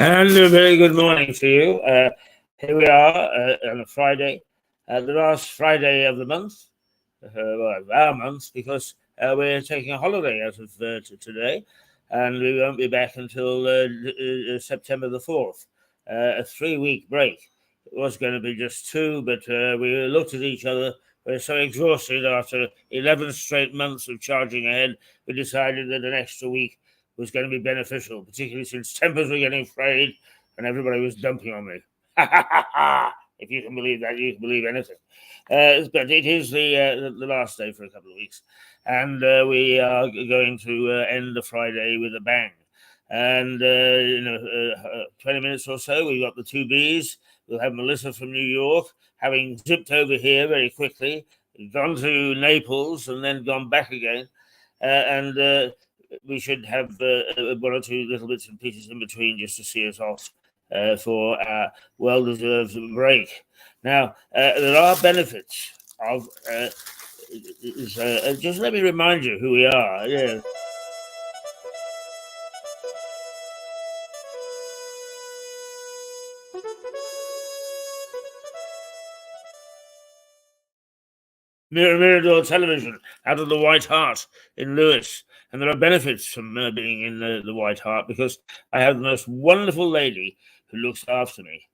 And a very good morning to you. Here we are on a Friday, the last Friday of the month, well, our month, because we're taking a holiday as of today, and we won't be back until September the 4th, a 3-week break. It was going to be just 2, but we looked at each other. We're so exhausted after 11 straight months of charging ahead, we decided that an extra week was going to be beneficial, particularly since tempers were getting frayed and everybody was dumping on me. If you can believe that, you can believe anything. But it is the last day for a couple of weeks, and we are going to end the Friday with a bang. And 20 minutes or so, we've got the 2Bs. We'll have Melissa from New York, having zipped over here very quickly, gone to Naples, and then gone back again. And we should have 1 or 2 little bits and pieces in between just to see us off for our well-deserved break. Now, there are benefits of just let me remind you who we are. Yeah. Mirador Television out of the White Hart in Lewis. And there are benefits from being in the White Hart because I have the most wonderful lady who looks after me,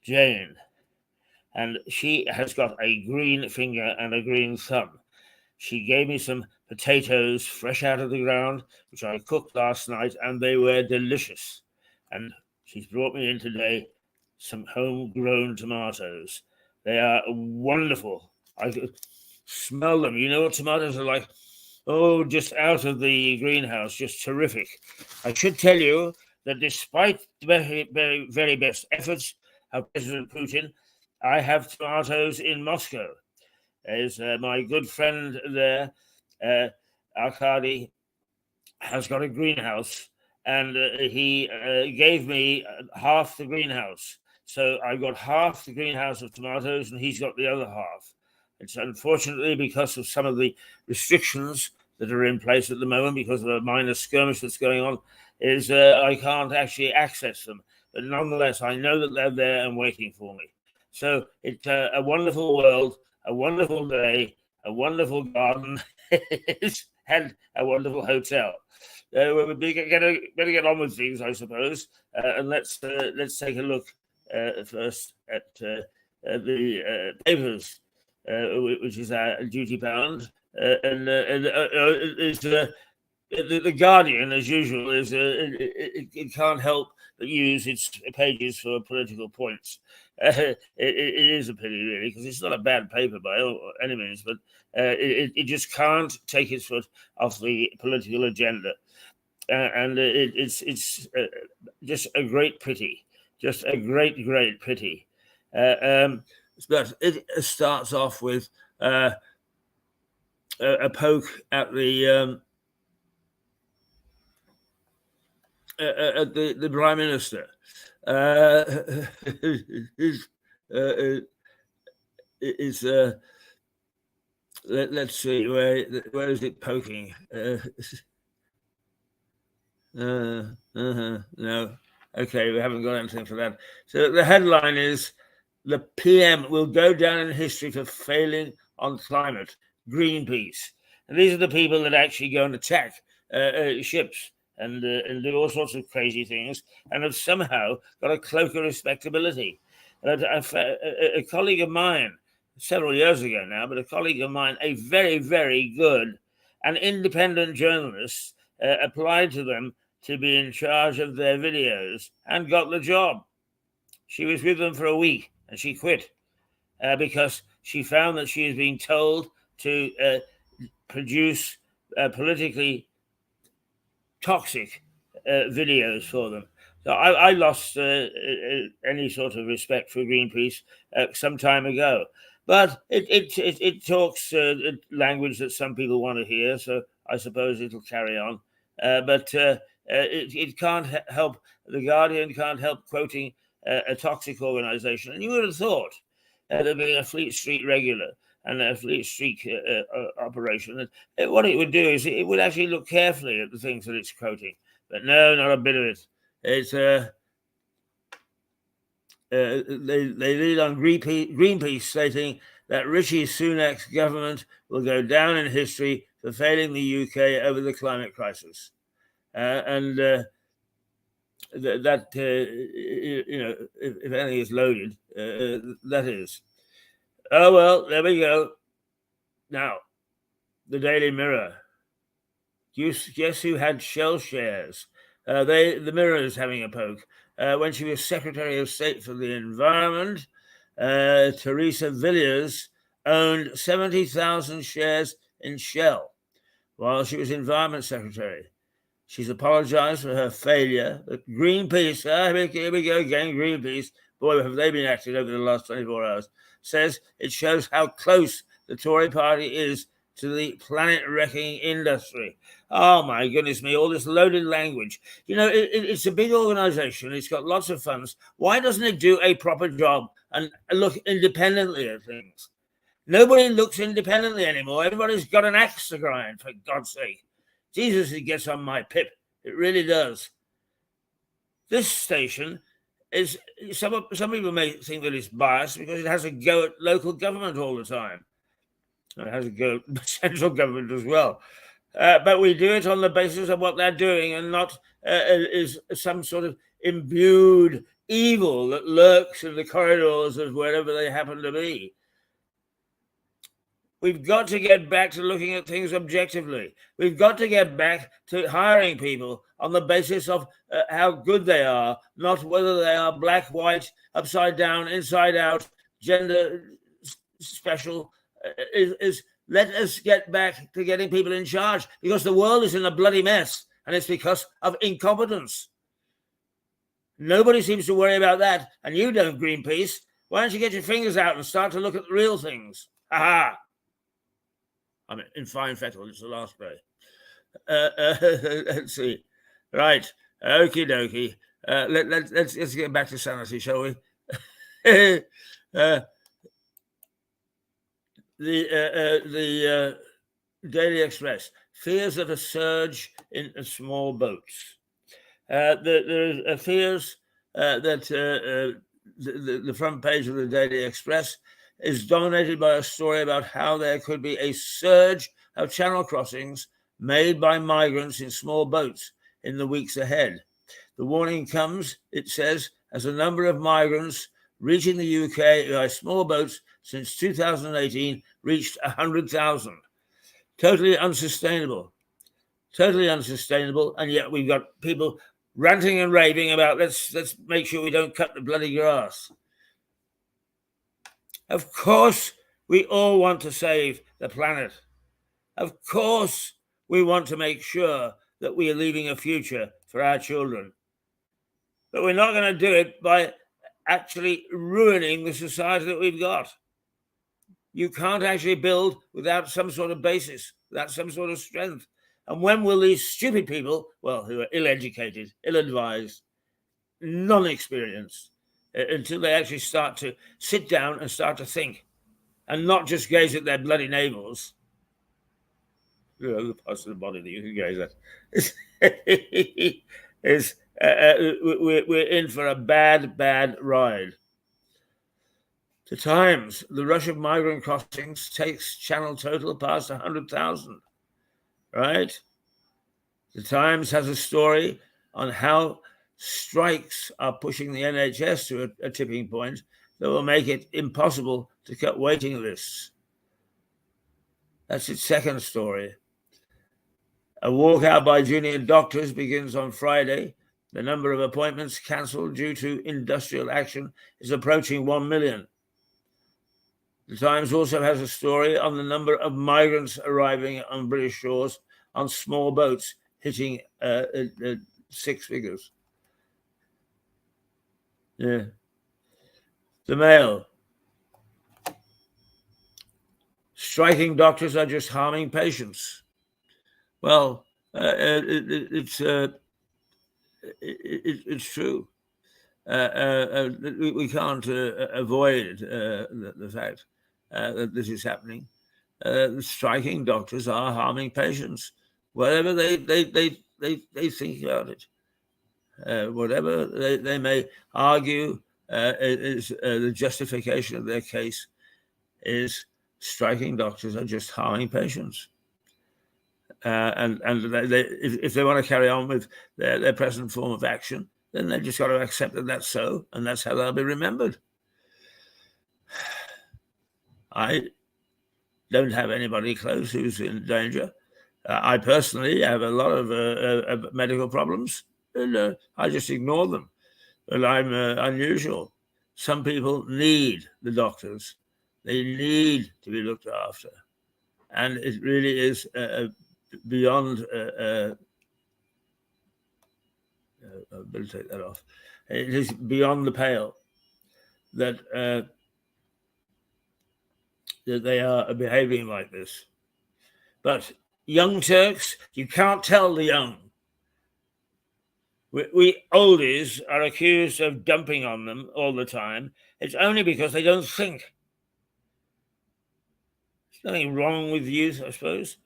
Jane. And she has got a green finger and a green thumb. She gave me some potatoes fresh out of the ground, which I cooked last night, and they were delicious. And she's brought me in today some homegrown tomatoes. They are wonderful. I could smell them. You know what tomatoes are like? Oh, just out of the greenhouse, just terrific. I should tell you that despite the very, very, very best efforts of President Putin, I have tomatoes in Moscow. There's my good friend there, Arkady, has got a greenhouse, and he gave me half the greenhouse. So I got half the greenhouse of tomatoes, and he's got the other half. It's unfortunately because of some of the restrictions that are in place at the moment, because of a minor skirmish that's going on, is I can't actually access them. But nonetheless, I know that they're there and waiting for me. So it's a wonderful world, a wonderful day, a wonderful garden, and a wonderful hotel. We better get on with things, I suppose, and let's take a look first at the papers, which is our duty bound, and the Guardian, as usual, is it can't help but use its pages for political points. It is a pity, really, because it's not a bad paper by any means, but it just can't take its foot off the political agenda, and it's just a great pity, just a great pity. But it starts off with a poke at the Prime Minister. Let's see, where is it poking? No. Okay, we haven't got anything for that. So the headline is, the PM will go down in history for failing on climate. Greenpeace. And these are the people that actually go and attack ships and do all sorts of crazy things, and have somehow got a cloak of respectability. A colleague of mine, several years ago now, but a colleague of mine, a very, very good and independent journalist, applied to them to be in charge of their videos and got the job. She was with them for a week and she quit because she found that she was being told to produce politically toxic videos for them. I lost any sort of respect for Greenpeace some time ago. But it talks language that some people want to hear, so I suppose it'll carry on. But it can't help, The Guardian can't help quoting a toxic organisation. And you would have thought there being a Fleet Street regular and a Fleet Street operation, that what it would do is it would actually look carefully at the things that it's quoting. But no, not a bit of it. It's they lead on Greenpeace stating that Rishi Sunak's government will go down in history for failing the UK over the climate crisis, and that if anything is loaded, that is. Oh well, there we go. Now, the Daily Mirror. Guess who had Shell shares? The Mirror is having a poke. When she was Secretary of State for the Environment, Teresa Villiers owned 70,000 shares in Shell while she was Environment Secretary. She's apologized for her failure. But Greenpeace, here we go again, Greenpeace, boy, have they been active over the last 24 hours, says it shows how close the Tory party is to the planet-wrecking industry. Oh, my goodness me, all this loaded language. It's a big organization. It's got lots of funds. Why doesn't it do a proper job and look independently at things? Nobody looks independently anymore. Everybody's got an axe to grind, for God's sake. Jesus, it gets on my pip. It really does. This station is, some people may think that it's biased because it has a go at local government all the time. It has a go at central government as well. But we do it on the basis of what they're doing and not is some sort of imbued evil that lurks in the corridors of wherever they happen to be. We've got to get back to looking at things objectively. We've got to get back to hiring people on the basis of how good they are, not whether they are black, white, upside down, inside out, gender special. Let us get back to getting people in charge, because the world is in a bloody mess, and it's because of incompetence. Nobody seems to worry about that, and you don't, Greenpeace. Why don't you get your fingers out and start to look at the real things? Ha-ha! I mean, in fine fettle, it's the last day. Let's see. Right. Okie dokie. Let's get back to sanity, shall we? The Daily Express fears of a surge in small boats. There are fears that the front page of the Daily Express is dominated by a story about how there could be a surge of channel crossings made by migrants in small boats in the weeks ahead. The warning comes, it says, as a number of migrants reaching the UK by small boats since 2018 reached 100,000. Totally unsustainable. And yet we've got people ranting and raving about let's make sure we don't cut the bloody grass. Of course, we all want to save the planet. Of course, we want to make sure that we are leaving a future for our children. But we're not going to do it by actually ruining the society that we've got. You can't actually build without some sort of basis, without some sort of strength. And when will these stupid people, well, who are ill-educated, ill-advised, non-experienced, until they actually start to sit down and start to think and not just gaze at their bloody navels. The parts of the body that you can gaze at. We're in for a bad ride. The Times, the rush of migrant crossings takes channel total past 100,000, right? The Times has a story on how strikes are pushing the NHS to a tipping point that will make it impossible to cut waiting lists. That's its second story. A walkout by junior doctors begins on Friday. The number of appointments cancelled due to industrial action is approaching 1 million. The Times also has a story on the number of migrants arriving on British shores on small boats, hitting 6 figures. Yeah. The Mail. Striking doctors are just harming patients. Well, it's true. We can't avoid the fact that this is happening. Striking doctors are harming patients, whatever they think about it. Whatever they may argue is the justification of their case is striking doctors are just harming patients. And if they want to carry on with their present form of action, then they've just got to accept that that's so, and that's how they'll be remembered. I don't have anybody close who's in danger. I personally have a lot of medical problems, and I just ignore them. But I'm unusual. Some people need the doctors. They need to be looked after. And it really is beyond... I better take that off. It is beyond the pale that that they are behaving like this. But young Turks, you can't tell the young. We oldies are accused of dumping on them all the time. It's only because they don't think. There's nothing wrong with youth, I suppose.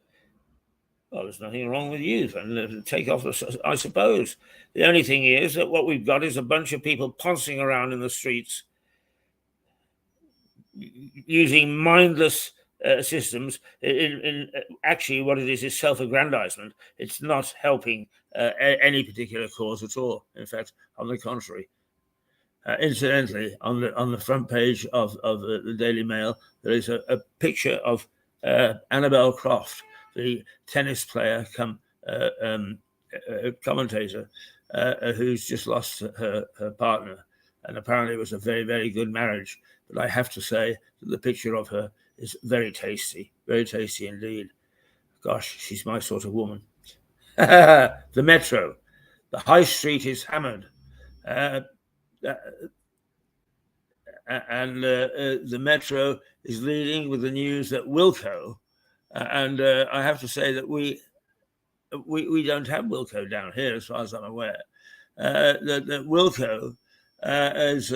Well, there's nothing wrong with youth, and take off, I suppose. The only thing is that what we've got is a bunch of people pouncing around in the streets using mindless systems. Actually, what it is self-aggrandizement. It's not helping any particular cause at all. In fact, on the contrary. Incidentally, on the front page of the Daily Mail, there is a picture of Annabel Croft, the tennis player come commentator, who's just lost her partner. And apparently it was a very, very good marriage. But I have to say that the picture of her is very tasty indeed. Gosh, she's my sort of woman. The Metro. The high street is hammered. And the Metro is leading with the news that Wilko, and I have to say that we don't have Wilko down here, as far as I'm aware. That Wilko has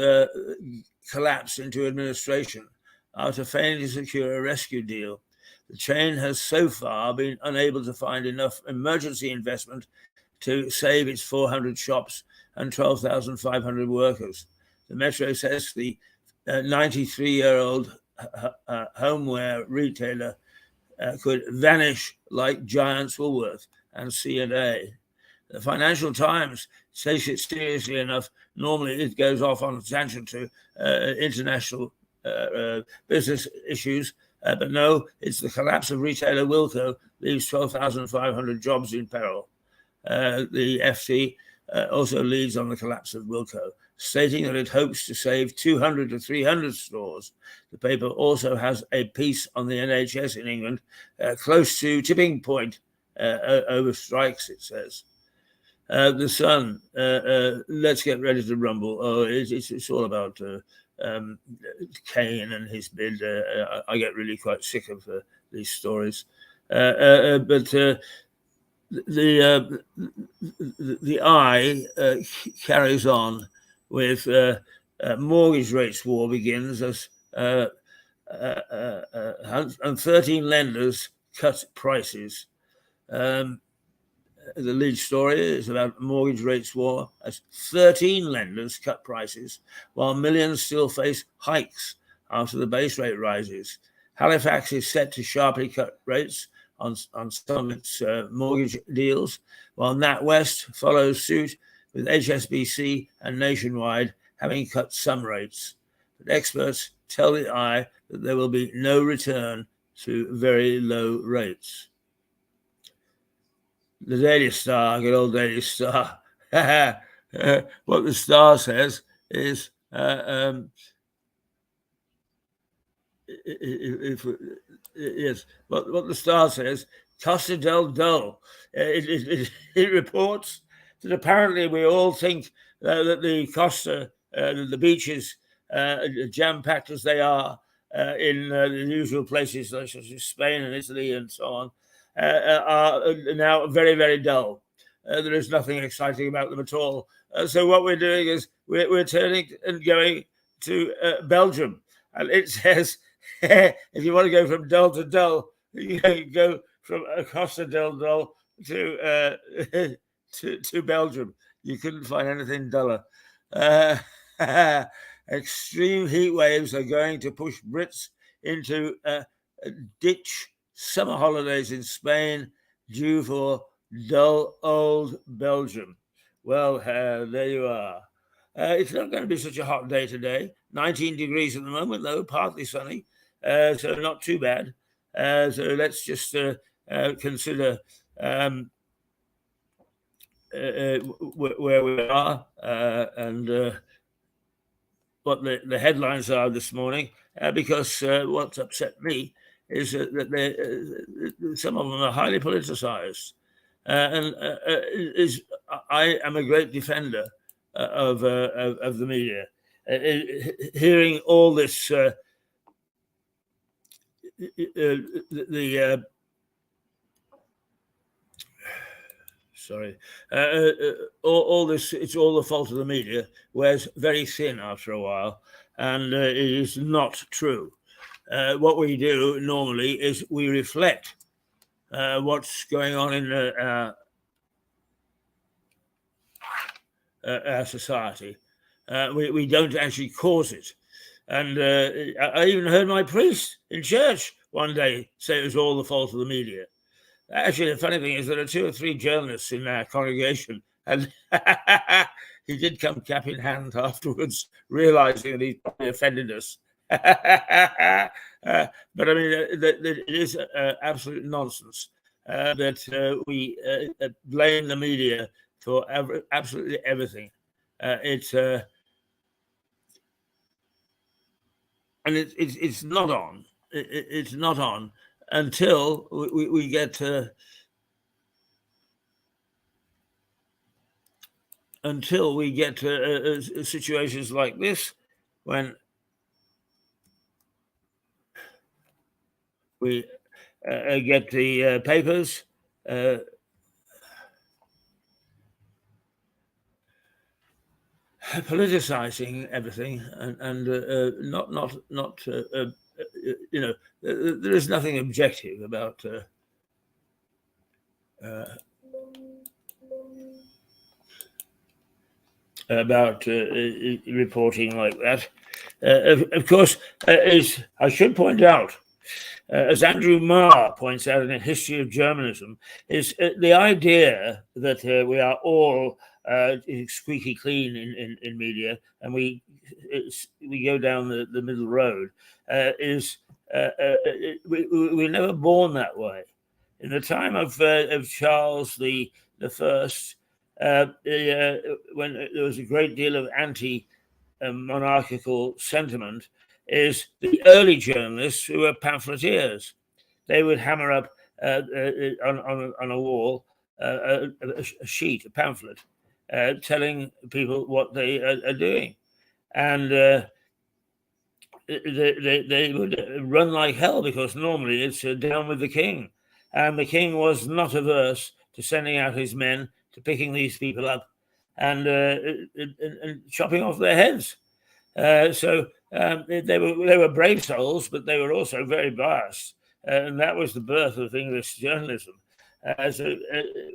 collapsed into administration after failing to secure a rescue deal. The chain has so far been unable to find enough emergency investment to save its 400 shops and 12,500 workers. The Metro says the 93-year-old homeware retailer could vanish like Giants Woolworth and C&A. The Financial Times takes it seriously enough. Normally it goes off on a tangent to international business issues, but no, it's the collapse of retailer Wilko leaves 12,500 jobs in peril. The FT also leads on the collapse of Wilko, stating that it hopes to save 200 to 300 stores. The paper also has a piece on the NHS in England, close to tipping point over strikes, it says. The Sun, let's get ready to rumble. Oh, it's all about Kane and his bid. I get really quite sick of these stories. But the Eye carries on with mortgage rates war begins as and 13 lenders cut prices. The lead story is about mortgage rates war as 13 lenders cut prices while millions still face hikes after the base rate rises. Halifax is set to sharply cut rates on some of its mortgage deals, while NatWest follows suit with HSBC and Nationwide having cut some rates. But experts tell the Eye that there will be no return to very low rates. The Daily Star, good old Daily Star. What the Star says is yes, what the Star says, Costa del Dole. It reports that apparently we all think that the Costa the beaches, jam-packed as they are in the usual places such as Spain and Italy and so on, are now very, very dull. There is nothing exciting about them at all. So what we're doing is we're turning and going to Belgium, and it says if you want to go from dull to dull, you go from Costa del Dull to to Belgium. You couldn't find anything duller. Extreme heat waves are going to push Brits into ditch summer holidays in Spain due for dull old Belgium. Well, there you are. It's not going to be such a hot day today. 19 degrees at the moment, though, partly sunny, so not too bad. So let's just consider where we are and what the headlines are this morning, because what's upset me is that some of them are highly politicized. I am a great defender of the media. Hearing all this, sorry, all this, it's all the fault of the media, wears very thin after a while, and it is not true. What we do normally is we reflect what's going on in our society. We don't actually cause it. And I even heard my priest in church one day say it was all the fault of the media. Actually, the funny thing is there are 2 or 3 journalists in our congregation, and he did come cap in hand afterwards, realizing that he'd probably offended us. But I mean, it is absolute nonsense that we blame the media for absolutely everything. And it's not on. It's not on until we get situations like this, when we get the papers politicizing everything, and not you know, there is nothing objective about reporting like that. Of course, I should point out, as Andrew Marr points out in A History of Journalism, is the idea that we are all squeaky clean in media, and we go down the middle road, is we're never born that way. In the time of Charles the First, when there was a great deal of anti-monarchical sentiment, is the early journalists who were pamphleteers. They would hammer up on a wall a sheet, a pamphlet, telling people what they are doing, and they would run like hell, because normally it's down with the king, and the king was not averse to sending out his men to picking these people up and chopping off their heads. So they were brave souls, but they were also very biased, and that was the birth of English journalism. So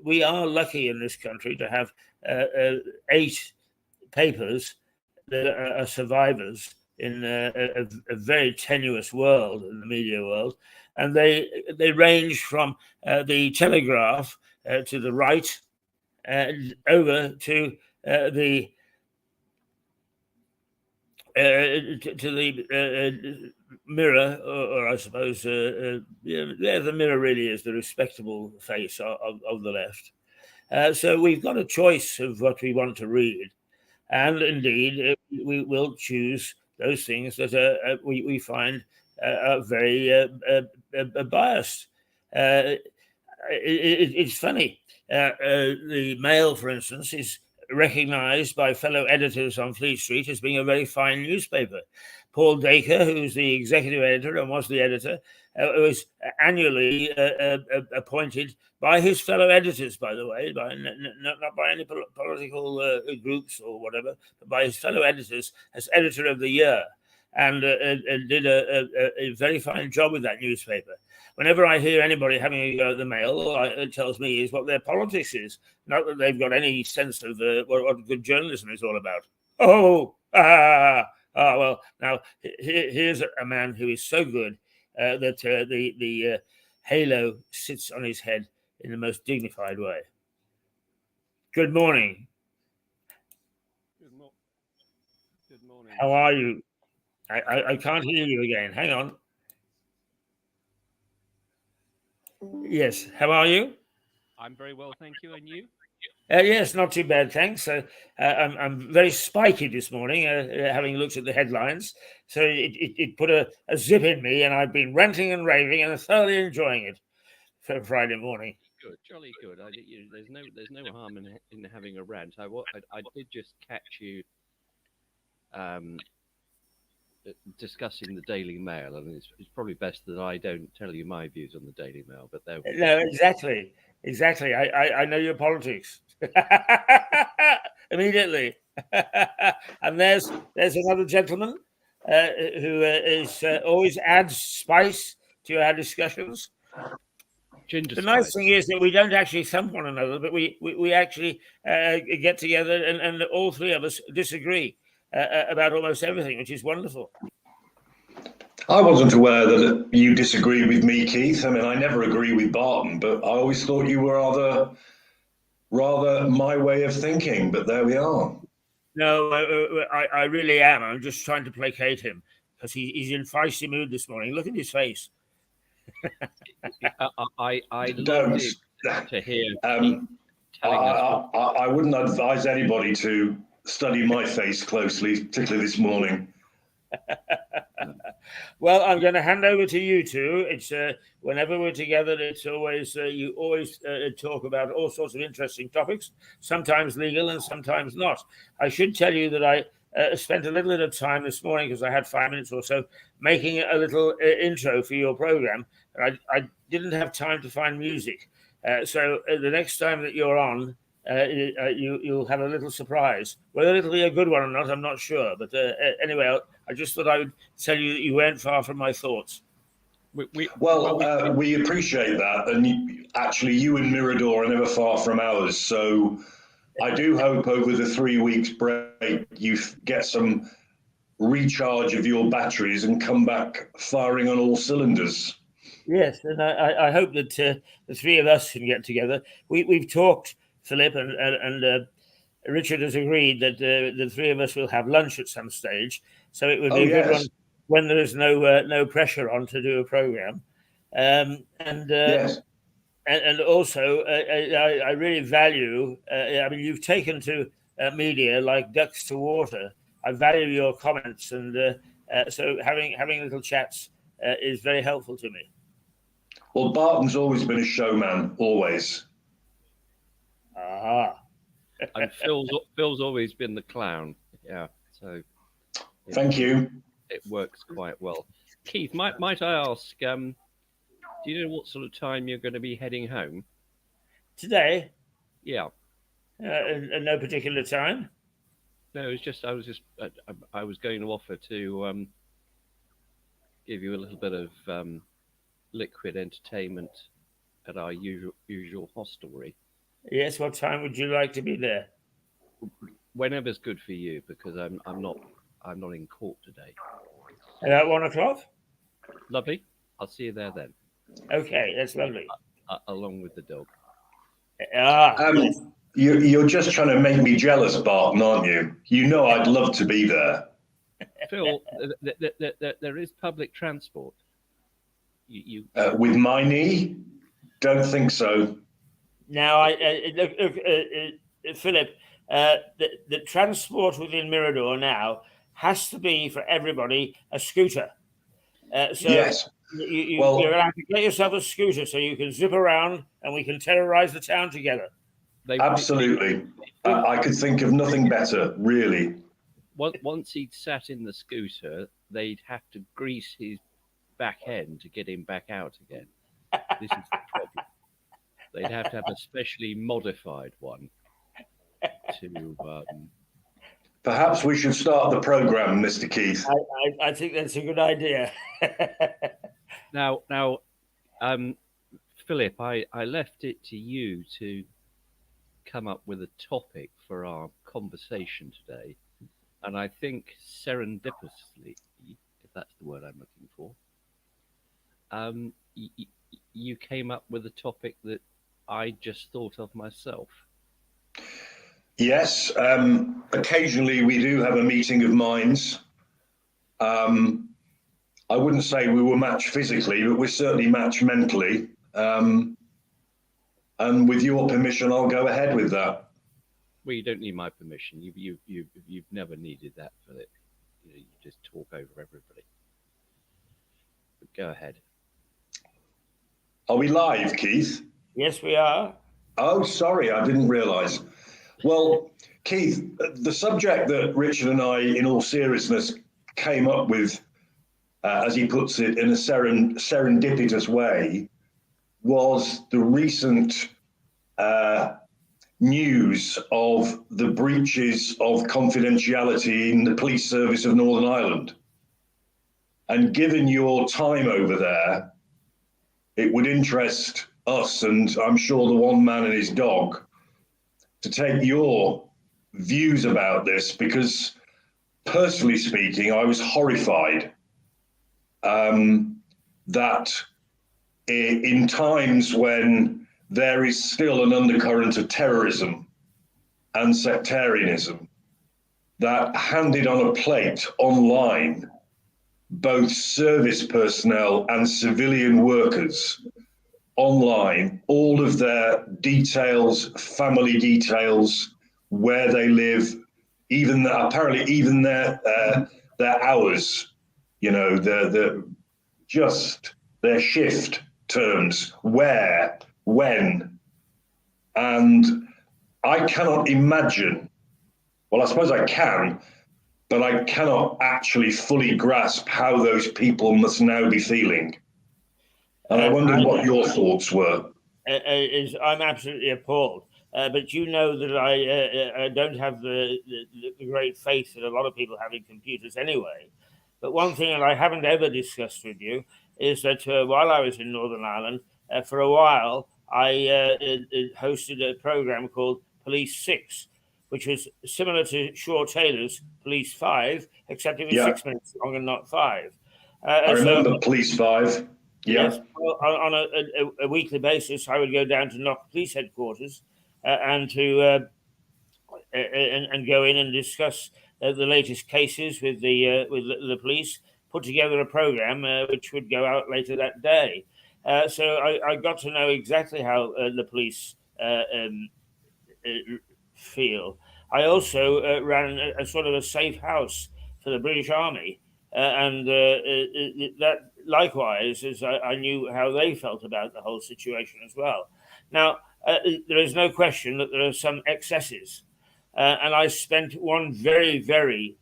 we are lucky in this country to have 8 papers that are survivors in a very tenuous world, in the media world, and they range from the Telegraph to the Right, over to the Mirror, or I suppose, the Mirror really is the respectable face of the left. So we've got a choice of what we want to read, and indeed we will choose those things that we find are very biased. It's funny. The Mail, for instance, is recognised by fellow editors on Fleet Street as being a very fine newspaper. Paul Dacre, who's the executive editor and was the editor, was annually appointed by his fellow editors, by the way, not by any political groups or whatever, but by his fellow editors as editor of the year, and did a very fine job with that newspaper. Whenever I hear anybody having a go at the Mail, all it tells me is what their politics is, not that they've got any sense of what good journalism is all about. Well, now here's a man who is so good that the halo sits on his head in the most dignified way. Good morning. Good morning. How are you? I can't hear you again. Hang on. Yes. How are you? I'm very well, thank you. And you? Yes, not too bad, thanks. I'm very spiky this morning, having looked at the headlines. So it put a zip in me, and I've been ranting and raving and thoroughly enjoying it for Friday morning. Good, jolly good. There's no harm in having a rant. I did just catch you discussing the Daily Mail, and it's probably best that I don't tell you my views on the Daily Mail. But there. No, exactly. I know your politics immediately. And there's another gentleman who is always adds spice to our discussions. Ginger the spice. nice thing is that we don't actually thump one another, but we actually get together and all three of us disagree about almost everything, which is wonderful. I wasn't aware that you disagree with me, Keith. I mean, I never agree with Barton, but I always thought you were rather my way of thinking, but there we are. No, I really am. I'm just trying to placate him because he's in feisty mood this morning. Look at his face. I Don't. loved it to hear telling us. I wouldn't advise anybody to study my face closely, particularly this morning. Well, I'm going to hand over to you two. It's whenever we're together, it's always you always talk about all sorts of interesting topics, sometimes legal and sometimes not. I should tell you that I spent a little bit of time this morning, because I had 5 minutes or so, making a little intro for your program. I didn't have time to find music, so the next time that you're on, you'll have a little surprise. Whether it'll be a good one or not, I'm not sure. But anyway, I just thought I would tell you that you weren't far from my thoughts. We appreciate that. And actually, you and Mirador are never far from ours. So I do hope over the 3 weeks break, you get some recharge of your batteries and come back firing on all cylinders. Yes, and I hope that the three of us can get together. We've talked, Philip, and Richard has agreed that the three of us will have lunch at some stage. So it would be a good one when there is no pressure on to do a program. Yes. And also, I really value. I mean, you've taken to media like ducks to water. I value your comments, and so having little chats is very helpful to me. Well, Barton's always been a showman, always. Aha. And Phil's always been the clown. Yeah, so. Thank you. It works quite well. Keith, might I ask? Do you know what sort of time you're going to be heading home? Today? Yeah. At no particular time. No, I was going to offer to give you a little bit of liquid entertainment at our usual hostelry. Yes. What time would you like to be there? Whenever's good for you, because I'm not in court today. At 1 o'clock. Lovely. I'll see you there then. Okay, that's lovely. Along with the dog. You're just trying to make me jealous, Barton, aren't you? You know I'd love to be there. Phil, there is public transport. With my knee? Don't think so. Now, Philip, the transport within Mirador now has to be for everybody a scooter. So yes. You're allowed to get yourself a scooter so you can zip around and we can terrorize the town together. Absolutely. I could think of nothing better, really. Once he'd sat in the scooter, they'd have to grease his back end to get him back out again. This is the problem. They'd have to have a specially modified one to. Perhaps we should start the program, Mr. Keith. I think that's a good idea. Now, Philip, I left it to you to come up with a topic for our conversation today, and I think serendipitously, if that's the word I'm looking for, you came up with a topic that I just thought of myself. Yes, occasionally we do have a meeting of minds. I wouldn't say we were matched physically, but we're certainly matched mentally. And with your permission, I'll go ahead with that. Well, you don't need my permission. You've never needed that, Philip. You just talk over everybody. But go ahead. Are we live, Keith? Yes, we are. Oh, sorry, I didn't realise. Well, Keith, the subject that Richard and I, in all seriousness, came up with, as he puts it, in a serendipitous way, was the recent news of the breaches of confidentiality in the police service of Northern Ireland. And given your time over there, it would interest us, and I'm sure the one man and his dog, to take your views about this, because personally speaking, I was horrified that in times when there is still an undercurrent of terrorism and sectarianism, that handed on a plate online, both service personnel and civilian workers online, all of their details, family details, where they live, even apparently even their hours, you know, just their shift terms, where, when. And I cannot imagine, well, I suppose I can, but I cannot actually fully grasp how those people must now be feeling. And I wondered what your thoughts were. I'm absolutely appalled. But you know that I don't have the great faith that a lot of people have in computers anyway. But one thing that I haven't ever discussed with you is that while I was in Northern Ireland, for a while, I hosted a program called Police 6, which was similar to Shaw Taylor's Police 5, except it was 6 minutes long and not 5. I remember Police 5. Yeah. Yes, well, on a weekly basis, I would go down to Knock Police Headquarters and go in and discuss the latest cases with the police. Put together a program which would go out later that day. So I got to know exactly how the police feel. I also ran a sort of a safe house for the British Army. And that likewise, as I knew how they felt about the whole situation as well. Now, there is no question that there are some excesses. And I spent one very, very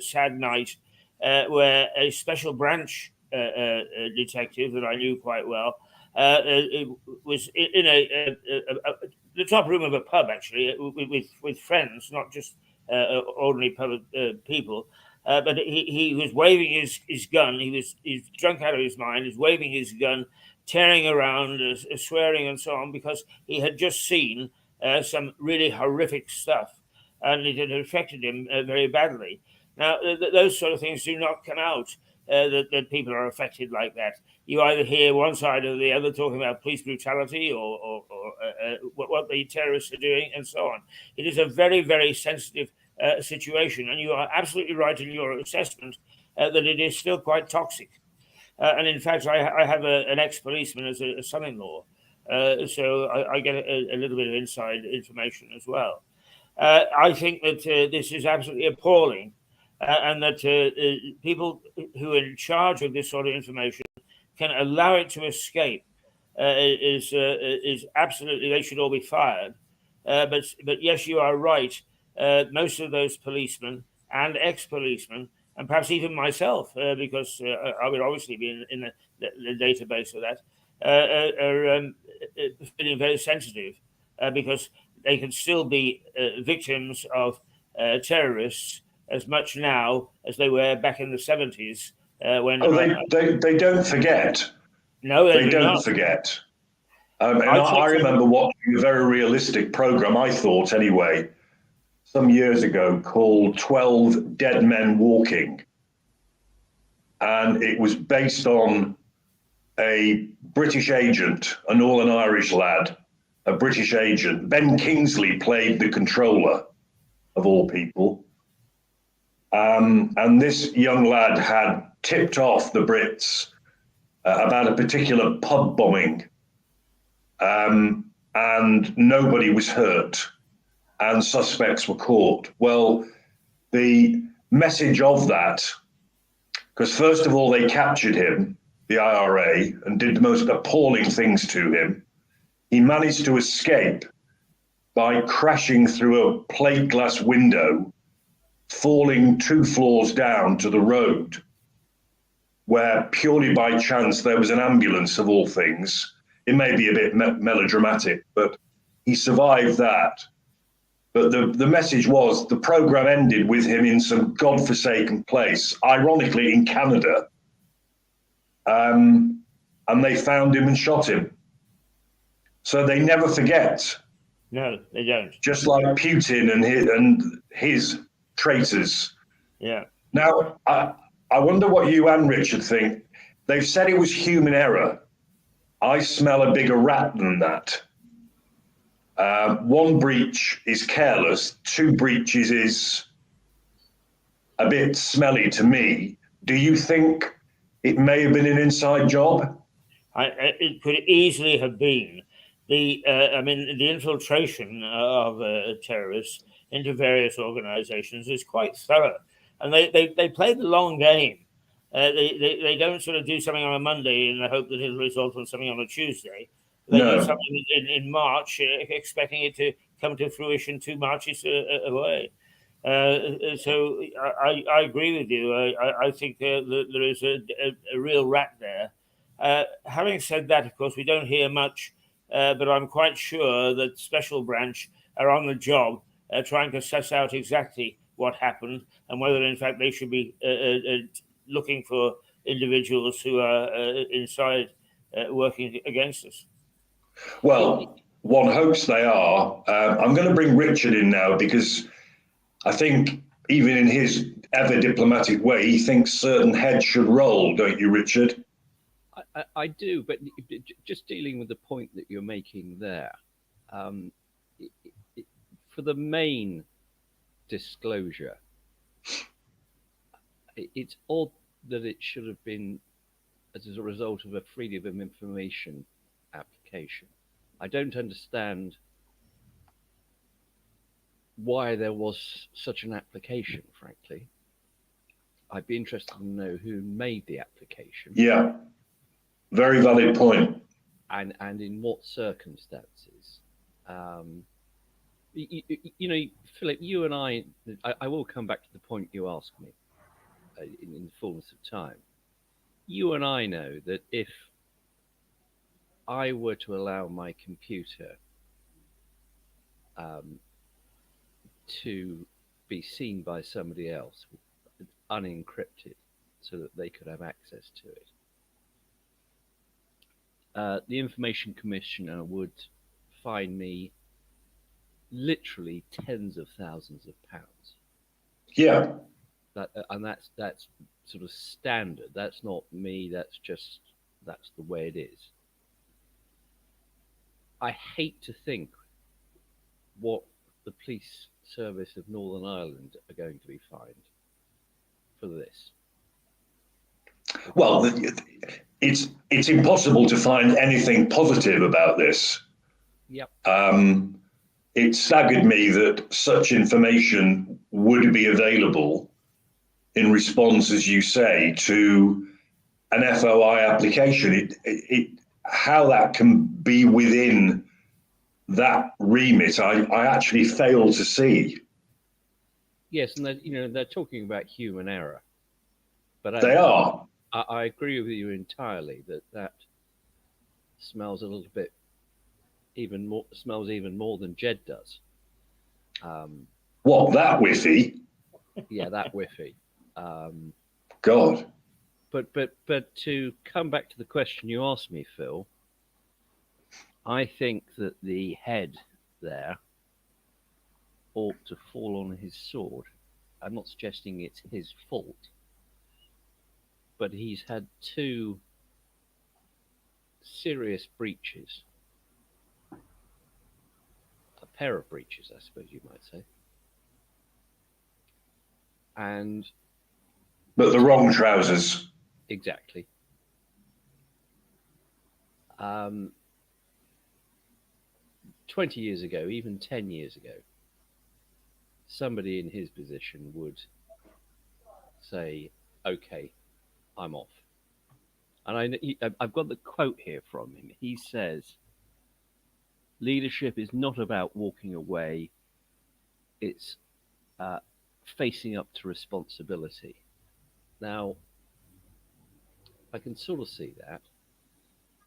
sad night where a special branch detective that I knew quite well was in the top room of a pub, actually, with friends, not just ordinary pub people. But he was waving his gun. He's drunk out of his mind. He's waving his gun, tearing around, swearing and so on, because he had just seen some really horrific stuff, and it had affected him very badly. Now, those sort of things do not come out, that people are affected like that. You either hear one side or the other talking about police brutality or what the terrorists are doing and so on. It is a very, very sensitive situation, and you are absolutely right in your assessment that it is still quite toxic. And in fact, I have an ex-policeman as a son-in-law, so I get a little bit of inside information as well. I think that this is absolutely appalling, and that people who are in charge of this sort of information can allow it to escape is absolutely, they should all be fired. But yes, you are right. Most of those policemen and ex-policemen, and perhaps even myself, because I would obviously be in the database of that, are feeling very sensitive because they can still be victims of terrorists as much now as they were back in the 70s. Oh, they don't forget. No, they do don't not. forget. And I I remember watching a very realistic program, I thought anyway, some years ago called 12 Dead Men Walking. And it was based on a British agent, a Northern Irish lad, a British agent. Ben Kingsley played the controller, of all people. And this young lad had tipped off the Brits about a particular pub bombing. And nobody was hurt, and suspects were caught. Well, the message of that, because first of all, they captured him, the IRA, and did the most appalling things to him. He managed to escape by crashing through a plate glass window, falling 2 floors down to the road, where purely by chance there was an ambulance, of all things. It may be a bit melodramatic, but he survived that. But the message was the program ended with him in some godforsaken place, ironically in Canada. And they found him and shot him. So they never forget. No, they don't. Just like Putin and his traitors. Yeah. Now, I wonder what you and Richard think. They've said it was human error. I smell a bigger rat than that. 1 breach is careless. 2 breaches is a bit smelly to me. Do you think it may have been an inside job? It could easily have been. The infiltration of terrorists into various organizations is quite thorough. And they play the long game. They don't sort of do something on a Monday in the hope that it'll result in something on a Tuesday. They do something in March, expecting it to come to fruition 2 marches away. So I agree with you. I think there is a real rat there. Having said that, of course, we don't hear much, but I'm quite sure that Special Branch are on the job trying to suss out exactly what happened and whether, in fact, they should be looking for individuals who are inside working against us. Well, one hopes they are. I'm going to bring Richard in now because I think even in his ever diplomatic way, he thinks certain heads should roll, don't you, Richard? I do, but just dealing with the point that you're making there, for the main disclosure, it's odd that it should have been as a result of a Freedom of Information application. I don't understand why there was such an application, frankly. I'd be interested to know who made the application. Yeah, very valid point. And in what circumstances. You know, Philip, you and I will come back to the point you asked me in the fullness of time. You and I know that if I were to allow my computer to be seen by somebody else, unencrypted, so that they could have access to it, the Information Commissioner would fine me literally tens of thousands of pounds. Yeah. And that's sort of standard. That's not me. That's the way it is. I hate to think what the police service of Northern Ireland are going to be fined for this. Well, it's impossible to find anything positive about this. Yep. It staggered me that such information would be available in response, as you say, to an FOI application. How that can be within that remit, I actually fail to see. Yes, and they're talking about human error, but They are. I agree with you entirely that smells a little bit smells even more than Jed does. What, that whiffy? Yeah, that whiffy. God. But to come back to the question you asked me, Phil, I think that the head there ought to fall on his sword. I'm not suggesting it's his fault, but he's had two serious breaches. A pair of breaches, I suppose you might say. But the wrong trousers. Exactly. 20 years ago, even 10 years ago, somebody in his position would say, okay, I'm off. And I've got the quote here from him. He says, leadership is not about walking away, it's facing up to responsibility. Now, I can sort of see that,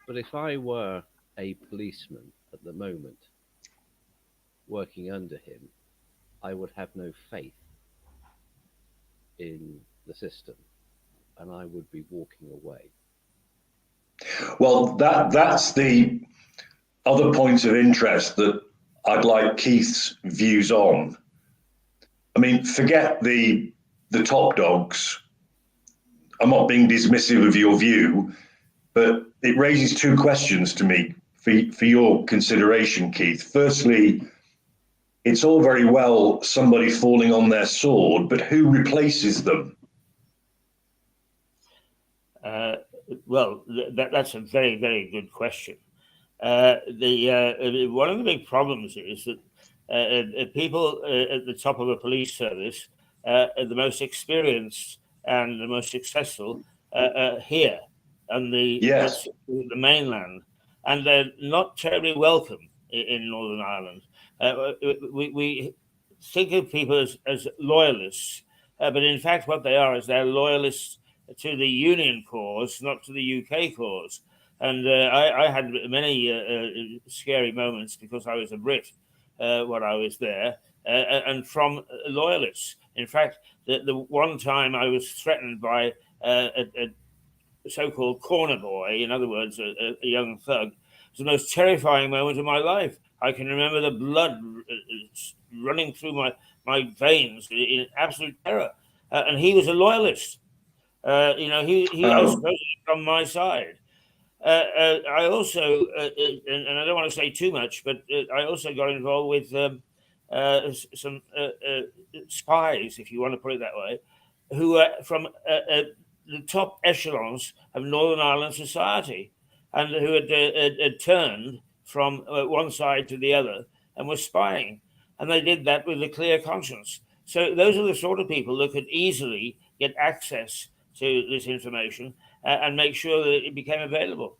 but if I were a policeman at the moment working under him, I would have no faith in the system and I would be walking away. Well, that's the other point of interest that I'd like Keith's views on. I mean, forget the top dogs. I'm not being dismissive of your view, but it raises two questions to me for your consideration, Keith. Firstly, it's all very well somebody falling on their sword, but who replaces them? Well, that's a very, very good question. One of the big problems is that people at the top of a police service are the most experienced and the most successful here on Yes. the mainland, and they're not terribly welcome in Northern Ireland. We think of people as loyalists, but in fact, what they are is they're loyalists to the Union cause, not to the UK cause. And I had many scary moments because I was a Brit when I was there, and from loyalists. In fact, the one time I was threatened by a so-called corner boy, in other words, a young thug, it was the most terrifying moment of my life. I can remember the blood running through my veins in absolute terror. And he was a loyalist. I suppose he's on my side. I also, and I don't want to say too much, but I also got involved with some spies, if you want to put it that way, who were from the top echelons of Northern Ireland society, and who had turned from one side to the other and were spying. And they did that with a clear conscience. So those are the sort of people that could easily get access to this information and make sure that it became available.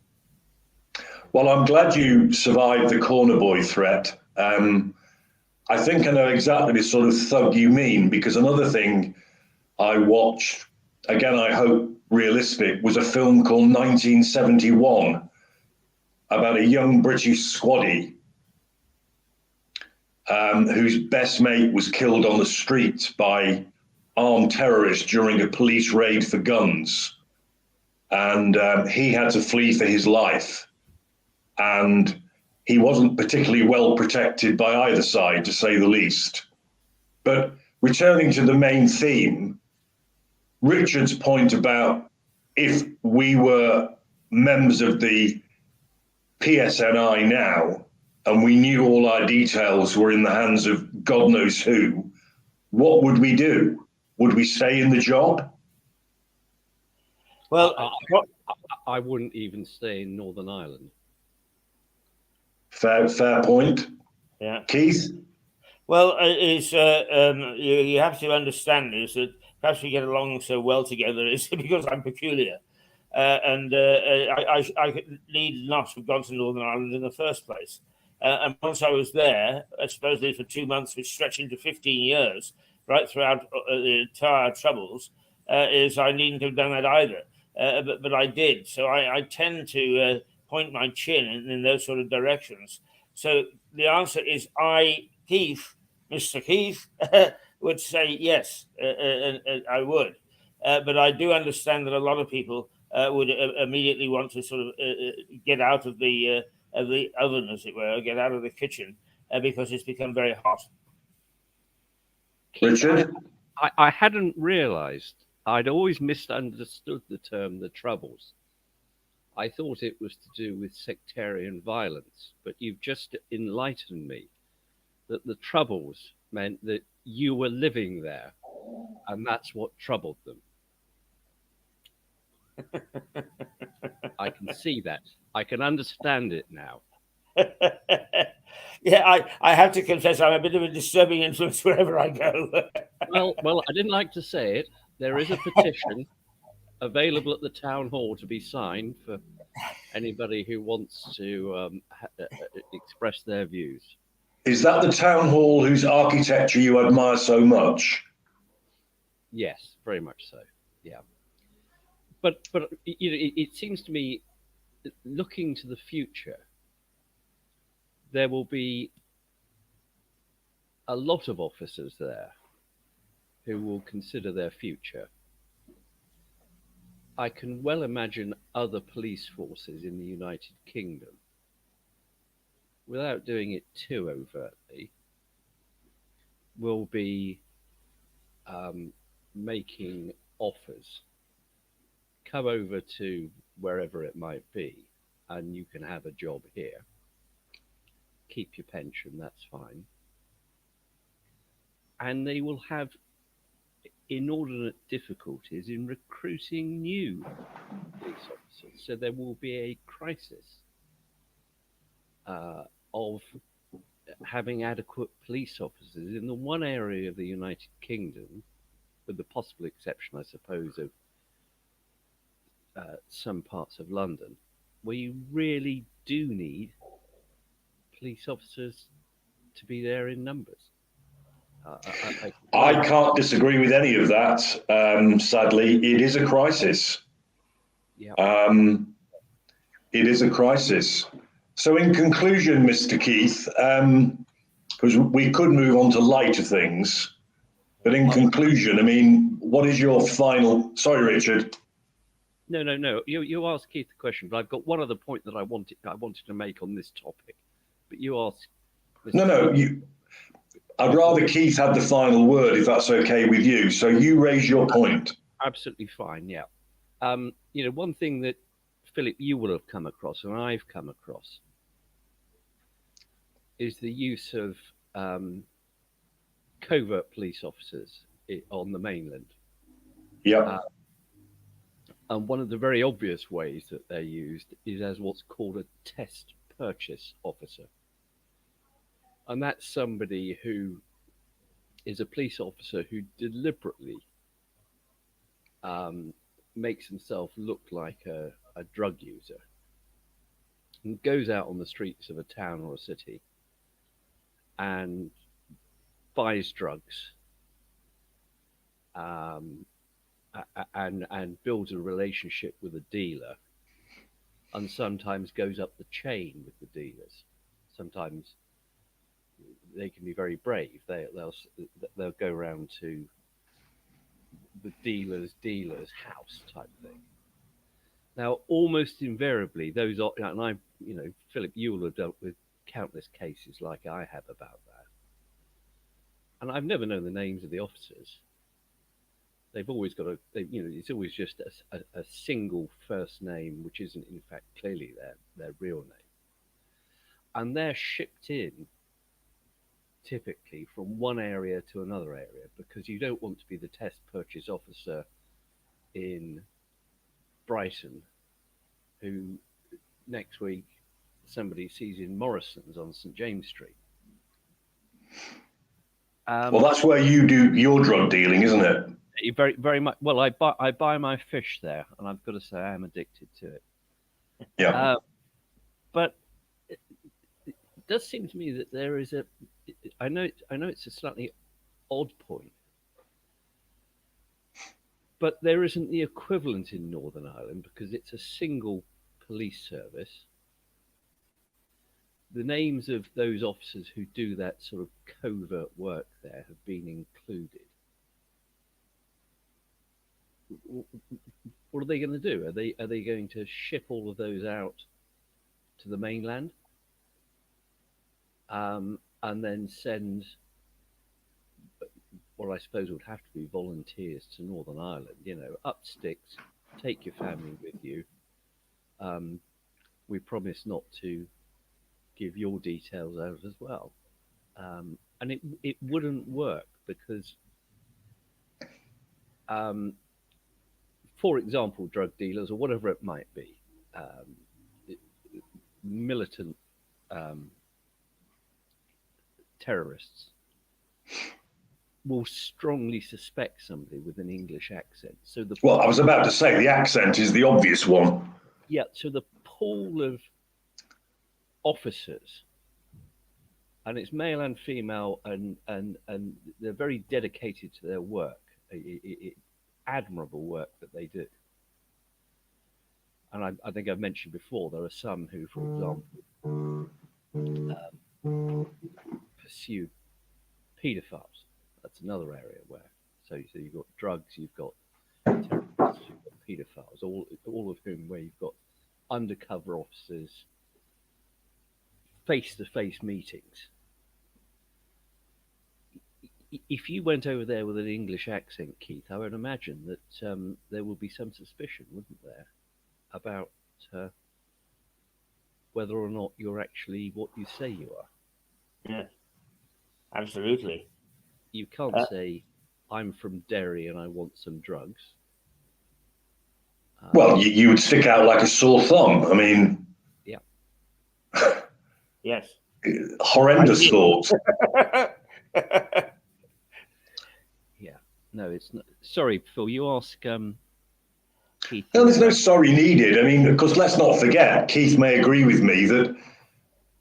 Well, I'm glad you survived the corner boy threat. I think I know exactly the sort of thug you mean, because another thing I watched, again, I hope realistic, was a film called 1971 about a young British squaddy whose best mate was killed on the street by armed terrorists during a police raid for guns. And he had to flee for his life. And he wasn't particularly well protected by either side, to say the least. But returning to the main theme, Richard's point about if we were members of the PSNI now and we knew all our details were in the hands of God knows who, what would we do? Would we stay in the job? Well, I wouldn't even stay in Northern Ireland. Fair point. Yeah. Keith? Well, you have to understand is that perhaps we get along so well together is because I'm peculiar. I need not have gone to Northern Ireland in the first place. And once I was there, supposedly for 2 months, which stretched into 15 years, right throughout the entire troubles, is I needn't have done that either. But I did. So I tend to point my chin in those sort of directions. So the answer is Keith, Mr. Keith, would say yes, I would. But I do understand that a lot of people would immediately want to sort of get out of the oven, as it were, get out of the kitchen because it's become very hot. Richard? I hadn't realised. I'd always misunderstood the term the Troubles. I thought it was to do with sectarian violence, but you've just enlightened me that the Troubles meant that you were living there, and that's what troubled them. I can see that. I can understand it now. Yeah, I have to confess I'm a bit of a disturbing influence wherever I go. Well, I didn't like to say it. There is a petition available at the town hall to be signed for anybody who wants to express their views. Is that the town hall whose architecture you admire so much? Yes, very much so. Yeah, but you know, it seems to me, looking to the future, there will be a lot of officers there who will consider their future. I can well imagine other police forces in the United Kingdom, without doing it too overtly, will be making offers. Come over to wherever it might be, and you can have a job here. Keep your pension, that's fine. And they will have inordinate difficulties in recruiting new police officers. So there will be a crisis of having adequate police officers in the one area of the United Kingdom, with the possible exception, I suppose, of some parts of London, where you really do need police officers to be there in numbers. I can't disagree with any of that. Sadly, it is a crisis. Yeah. It is a crisis. So in conclusion, Mr. Keith, because we could move on to lighter things, but in conclusion, I mean, what is your final... Sorry, Richard. No. You asked Keith the question, but I've got one other point that I wanted to make on this topic. But you asked... No, I'd rather Keith had the final word, if that's okay with you. So you raise your point. Absolutely fine, yeah. You know, one thing that, Philip, you will have come across, and I've come across, is the use of covert police officers on the mainland. Yeah. And one of the very obvious ways that they're used is as what's called a test purchase officer. And that's somebody who is a police officer who deliberately makes himself look like a drug user and goes out on the streets of a town or a city and buys drugs and builds a relationship with a dealer, and sometimes goes up the chain with the dealers. Sometimes they can be very brave. They'll go around to the dealer's house type thing. Now, almost invariably, those are, and I, you know, Philip, you will have dealt with countless cases like I have about that. And I've never known the names of the officers. They've always got it's always just a single first name, which isn't in fact clearly their real name. And they're shipped in typically from one area to another area, because you don't want to be the test purchase officer in Brighton who next week somebody sees in Morrison's on St James Street. Well, that's where you do your drug dealing, isn't it? Very, very much. Well, I buy my fish there, and I've got to say I am addicted to it. Yeah. But does seem to me that there is a. I know it's a slightly odd point, but there isn't the equivalent in Northern Ireland because it's a single police service. The names of those officers who do that sort of covert work there have been included. What are they going to do? Are they going to ship all of those out to the mainland, and then send what I suppose would have to be volunteers to Northern Ireland? You know, up sticks, take your family with you. We promise not to give your details out as well, and it wouldn't work because. For example, drug dealers or whatever it might be, militant terrorists will strongly suspect somebody with an English accent. So I was about to say the accent is the obvious one. Yeah, so the pool of officers, and it's male and female, and they're very dedicated to their work. Admirable work that they do. And I think I've mentioned before, there are some who, for example, pursue paedophiles. That's another area where, so you've got drugs, you've got terrorists, you've got paedophiles, all of whom where you've got undercover officers, face-to-face meetings. If you went over there with an English accent, Keith, I would imagine that there would be some suspicion, wouldn't there, about whether or not you're actually what you say you are. Yeah, absolutely. You can't say, I'm from Derry and I want some drugs. Well, you would stick out like a sore thumb. I mean... Yeah. Yes. Horrendous thoughts. No, it's not. Sorry, Phil, you ask Keith. No, there's no sorry needed. I mean, because let's not forget, Keith may agree with me that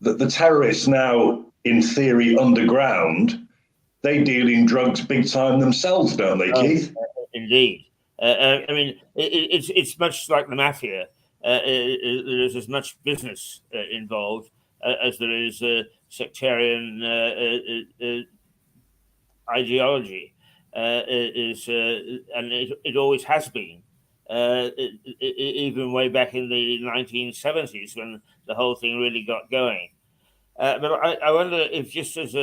the terrorists now, in theory, underground, they deal in drugs big time themselves, don't they, Keith? Indeed. I mean, it's much like the mafia. There is as much business involved as there is sectarian ideology. And it always has been, even way back in the 1970s when the whole thing really got going. But I wonder if, just as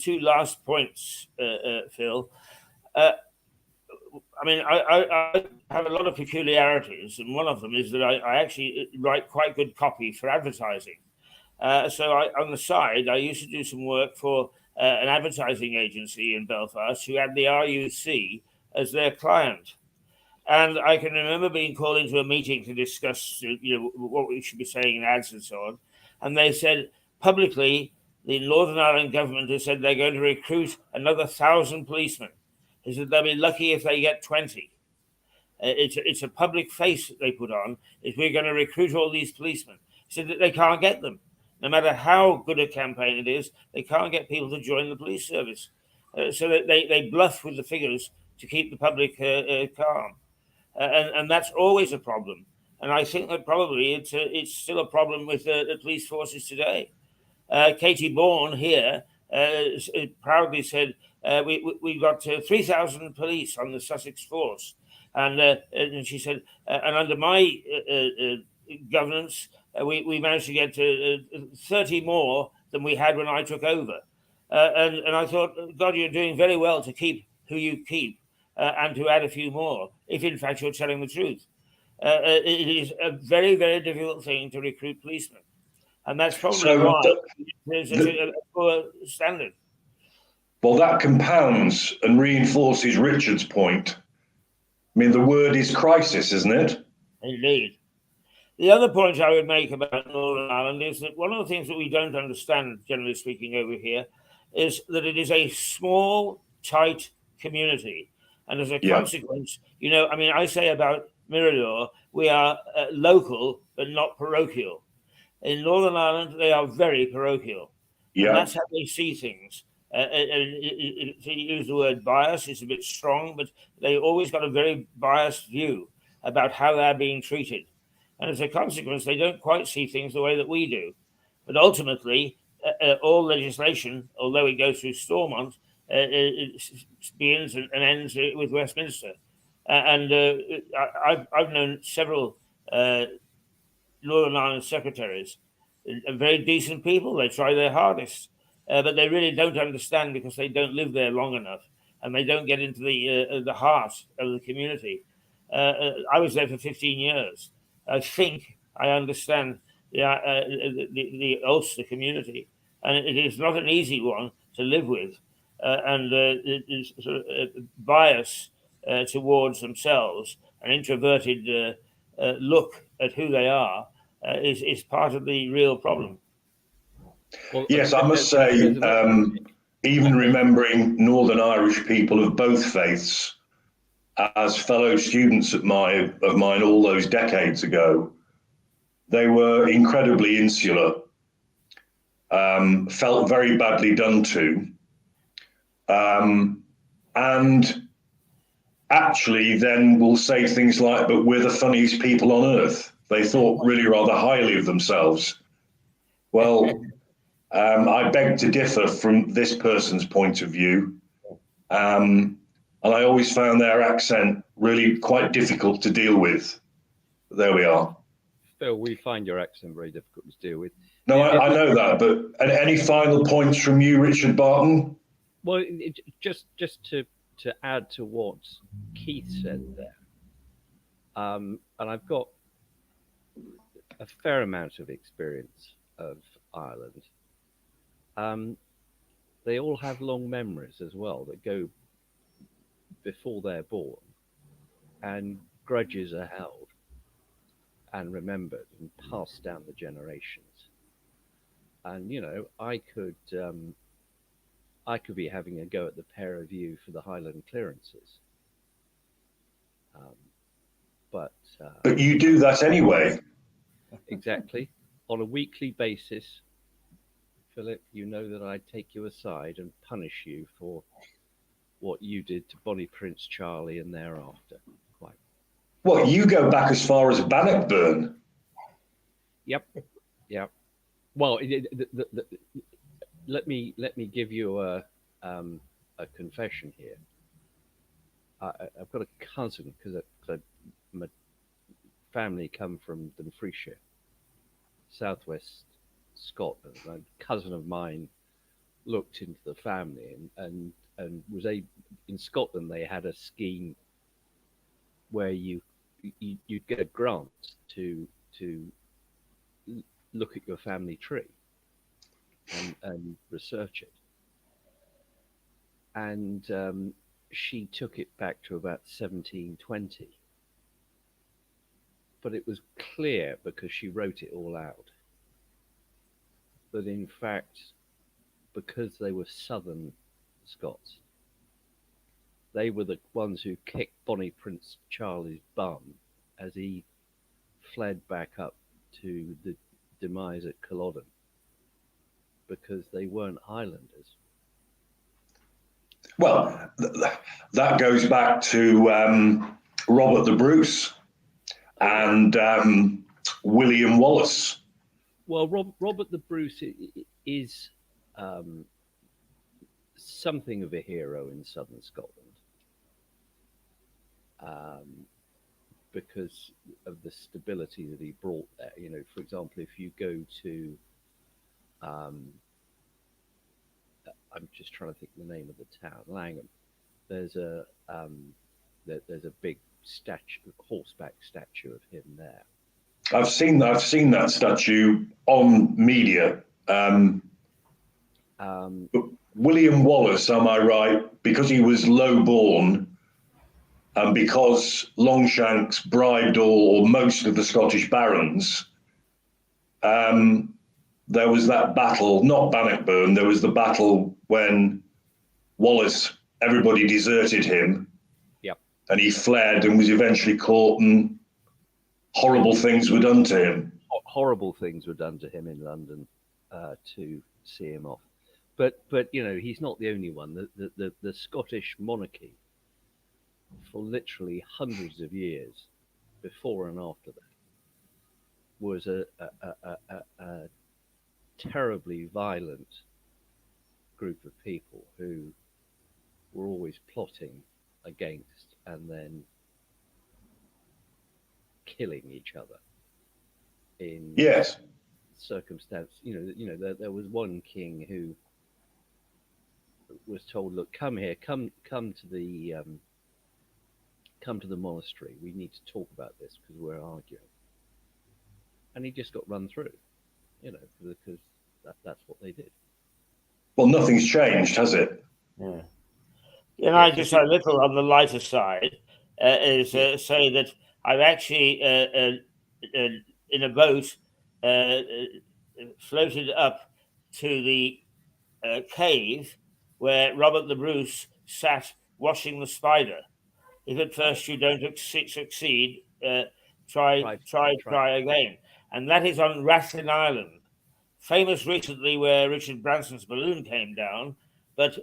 two last points, Phil, I mean, I have a lot of peculiarities, and one of them is that I actually write quite good copy for advertising. So on the side, I used to do some work for an advertising agency in Belfast who had the RUC as their client. And I can remember being called into a meeting to discuss what we should be saying in ads and so on. And they said publicly, the Northern Ireland government has said they're going to recruit another 1,000 policemen. They said they'll be lucky if they get 20. It's a public face that they put on, is we're going to recruit all these policemen. So that they can't get them. No matter how good a campaign it is, they can't get people to join the police service. So that they bluff with the figures to keep the public calm. And that's always a problem. And I think that probably it's still a problem with the police forces today. Katie Bourne here proudly said, we got 3,000 police on the Sussex force. And she said, and under my governance, we managed to get 30 more than we had when I took over. And I thought, God, you're doing very well to keep who you keep and to add a few more, if in fact you're telling the truth. It is a very, very difficult thing to recruit policemen. And that's probably why there's a poor standard. Well, that compounds and reinforces Richard's point. I mean, the word is crisis, isn't it? Indeed. The other point I would make about Northern Ireland is that one of the things that we don't understand, generally speaking, over here, is that it is a small, tight community. And as a consequence, I mean, I say about Mirador, we are local, but not parochial. In Northern Ireland, they are very parochial, and Yeah. that's how they see things. To use the word bias, it's a bit strong, but they always got a very biased view about how they're being treated. And as a consequence, they don't quite see things the way that we do. But ultimately, all legislation, although it goes through Stormont, it begins and ends with Westminster. I've known several Northern Ireland secretaries, very decent people. They try their hardest, but they really don't understand because they don't live there long enough, and they don't get into the heart of the community. I was there for 15 years. I think I understand the Ulster community, and it is not an easy one to live with, and it is sort of bias towards themselves, an introverted look at who they are is part of the real problem. Well, Yes, I must say, even remembering Northern Irish people of both faiths as fellow students of mine all those decades ago, they were incredibly insular, felt very badly done to, and actually then will say things like, but we're the funniest people on earth. They thought really rather highly of themselves. Well, I beg to differ from this person's point of view. And I always found their accent really quite difficult to deal with. There we are. Phil, we find your accent very difficult to deal with. No, I know that, but any final points from you, Richard Barton? Well, just to add to what Keith said there, and I've got a fair amount of experience of Ireland. They all have long memories as well that go before they're born, and grudges are held and remembered and passed down the generations. And I could be having a go at the pair of you for the Highland clearances, but you do that anyway. Exactly. On a weekly basis, Philip, you know that I take you aside and punish you for what you did to Bonnie Prince Charlie and thereafter. Quite. Well, you go back as far as Bannockburn. Yep. Well, let me give you a confession here. I've got a cousin because my family come from Dumfriesshire, southwest Scotland. A cousin of mine looked into the family and was in Scotland. They had a scheme where you'd get a grant to look at your family tree and research it. And she took it back to about 1720. But it was clear, because she wrote it all out, that in fact, because they were southern Scots, they were the ones who kicked Bonnie Prince Charlie's bum as he fled back up to the demise at Culloden, because they weren't Highlanders. Well, that goes back to Robert the Bruce and William Wallace. Well, Robert the Bruce is something of a hero in southern Scotland, because of the stability that he brought there. For example, if you go to, I'm just trying to think of the name of the town, Langham. There's a big horseback statue of him there. I've seen that statue on media. William Wallace, am I right? Because he was low-born, and because Longshanks bribed all or most of the Scottish barons, there was that battle, not Bannockburn, there was the battle when Wallace, everybody deserted him. Yep. And he fled and was eventually caught, and horrible things were done to him. horrible things were done to him in London to see him off. But he's not the only one. The Scottish monarchy, for literally hundreds of years, before and after that, was a terribly violent group of people who were always plotting against and then killing each other in circumstance. There was one king who was told, "Look, come here, come to the monastery. We need to talk about this because we're arguing." And he just got run through, because that's what they did. Well, nothing's changed, has it? Yeah. And I just a little on the lighter side say that I've actually in a boat floated up to the cave where Robert the Bruce sat washing the spider. If at first you don't succeed, try again. And that is on Rathlin Island, famous recently where Richard Branson's balloon came down, but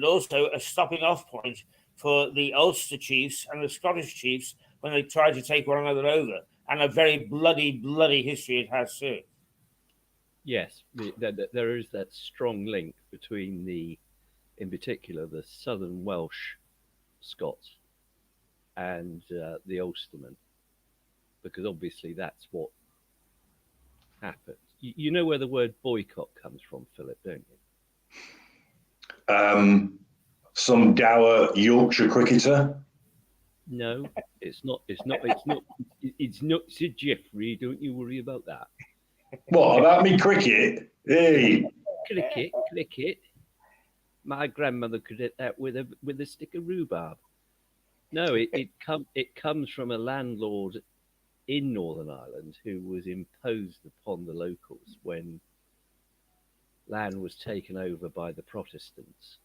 also a stopping off point for the Ulster chiefs and the Scottish chiefs when they tried to take one another over. And a very bloody history it has too. Yes, there is that strong link between in particular, the Southern Welsh Scots and the Ulstermen, because obviously that's what happened. You know where the word boycott comes from, Philip, don't you? Some dour Yorkshire cricketer. No, it's not Sir Geoffrey. Don't you worry about that. What about me cricket? Hey, cricket. My grandmother could hit that with a stick of rhubarb. No, it comes from a landlord in Northern Ireland who was imposed upon the locals when land was taken over by the Protestants,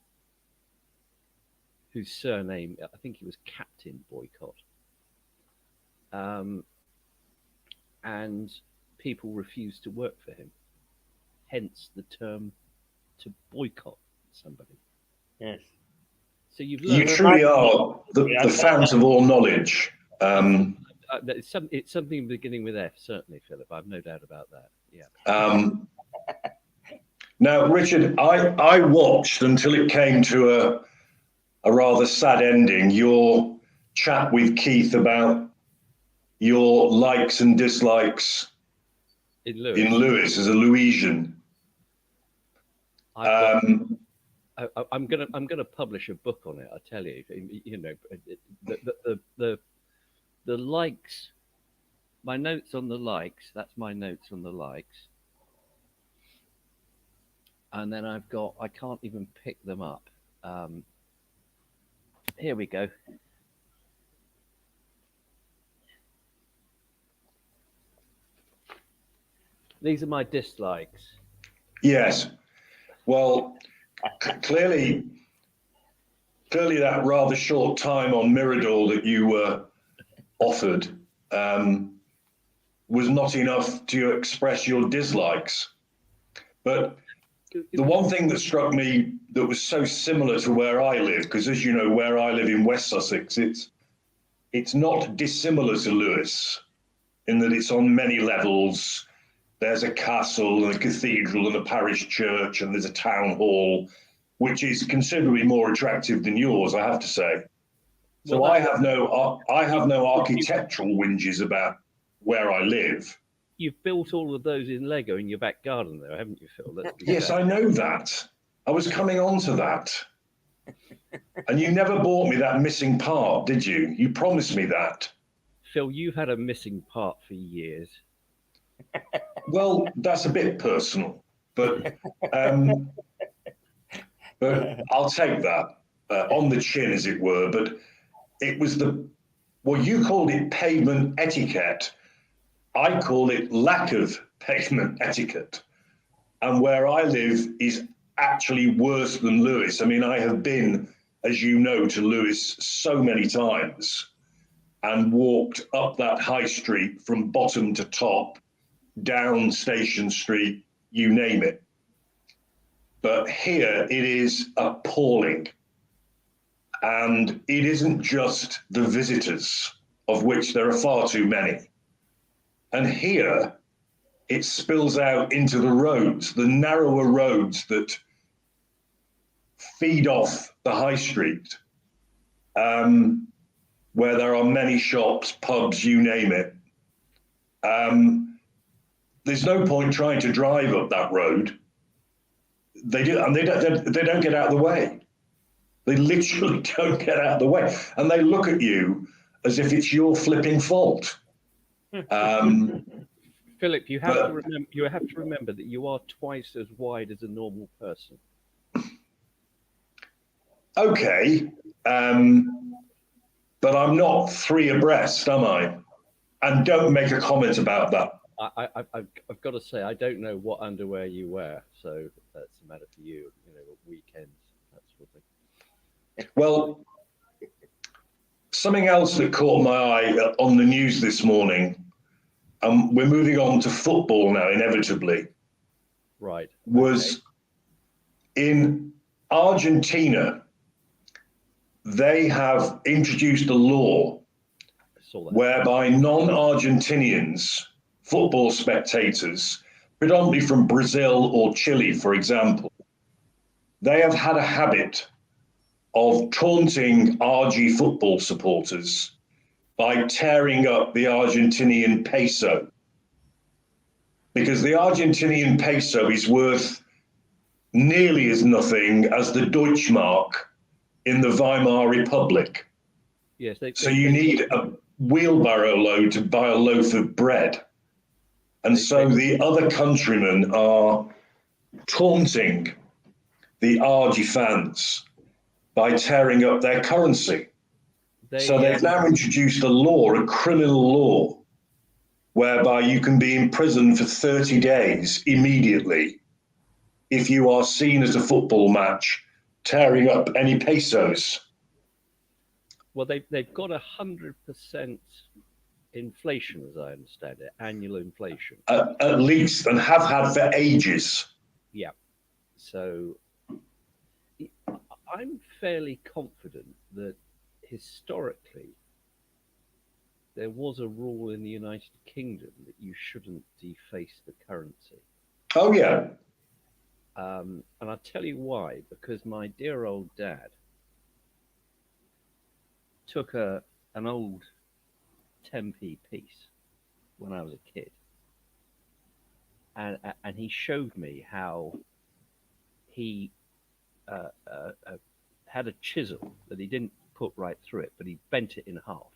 whose surname, I think he was Captain Boycott. And people refused to work for him. Hence the term to boycott somebody. Yes. So you truly are the fount of all knowledge. It's something beginning with F, certainly, Philip. I've no doubt about that. Yeah. Now, Richard, I watched until it came to a rather sad ending, your chat with Keith about your likes and dislikes in Lewis as a Louisian. I'm gonna publish a book on it. I tell you, the likes, my notes on the likes. That's my notes on the likes, and then I can't even pick them up. Here we go. These are my dislikes. Yes. Well, clearly that rather short time on Mirador that you were offered was not enough to express your dislikes. But the one thing that struck me that was so similar to where I live, because as you know, where I live in West Sussex, it's not dissimilar to Lewes in that it's on many levels. There's a castle and a cathedral and a parish church, and there's a town hall, which is considerably more attractive than yours, I have to say. So I have no architectural whinges about where I live. You've built all of those in Lego in your back garden, though, haven't you, Phil? Yes, fair. I know that. I was coming on to that. And you never bought me that missing part, did you? You promised me that. Phil, you've had a missing part for years. Well, that's a bit personal, but I'll take that on the chin, as it were. But it was you called it pavement etiquette. I call it lack of pavement etiquette. And where I live is actually worse than Lewes. I mean, I have been, as you know, to Lewes so many times and walked up that high street from bottom to top down Station Street, you name it. But here it is appalling. And it isn't just the visitors, of which there are far too many. And here it spills out into the roads, the narrower roads that feed off the high street, where there are many shops, pubs, you name it. There's no point trying to drive up that road. They don't get out of the way. They literally don't get out of the way, and they look at you as if it's your flipping fault. Philip, you have to remember that you are twice as wide as a normal person. Okay, but I'm not 3 abreast, am I? And don't make a comment about that. I've got to say, I don't know what underwear you wear, so that's a matter for you. You know, weekends, that sort of thing. Well, something else that caught my eye on the news this morning, we're moving on to football now, inevitably. Right. Was in Argentina, they have introduced a law whereby non-Argentinians, football spectators, predominantly from Brazil or Chile, for example, they have had a habit of taunting RG football supporters by tearing up the Argentinian peso. Because the Argentinian peso is worth nearly as nothing as the Deutschmark in the Weimar Republic. Yes. So you need a wheelbarrow load to buy a loaf of bread. And so the other countrymen are taunting the RG fans by tearing up their currency. They've now introduced a law, a criminal law, whereby you can be imprisoned for 30 days immediately if you are seen at a football match tearing up any pesos. Well, they've got 100% inflation, as I understand it, annual inflation. At least, and have had for ages. Yeah. So I'm fairly confident that historically there was a rule in the United Kingdom that you shouldn't deface the currency. Oh, yeah. And I'll tell you why, because my dear old dad took an old 10p piece when I was a kid, and he showed me how he had a chisel that he didn't put right through it, but he bent it in half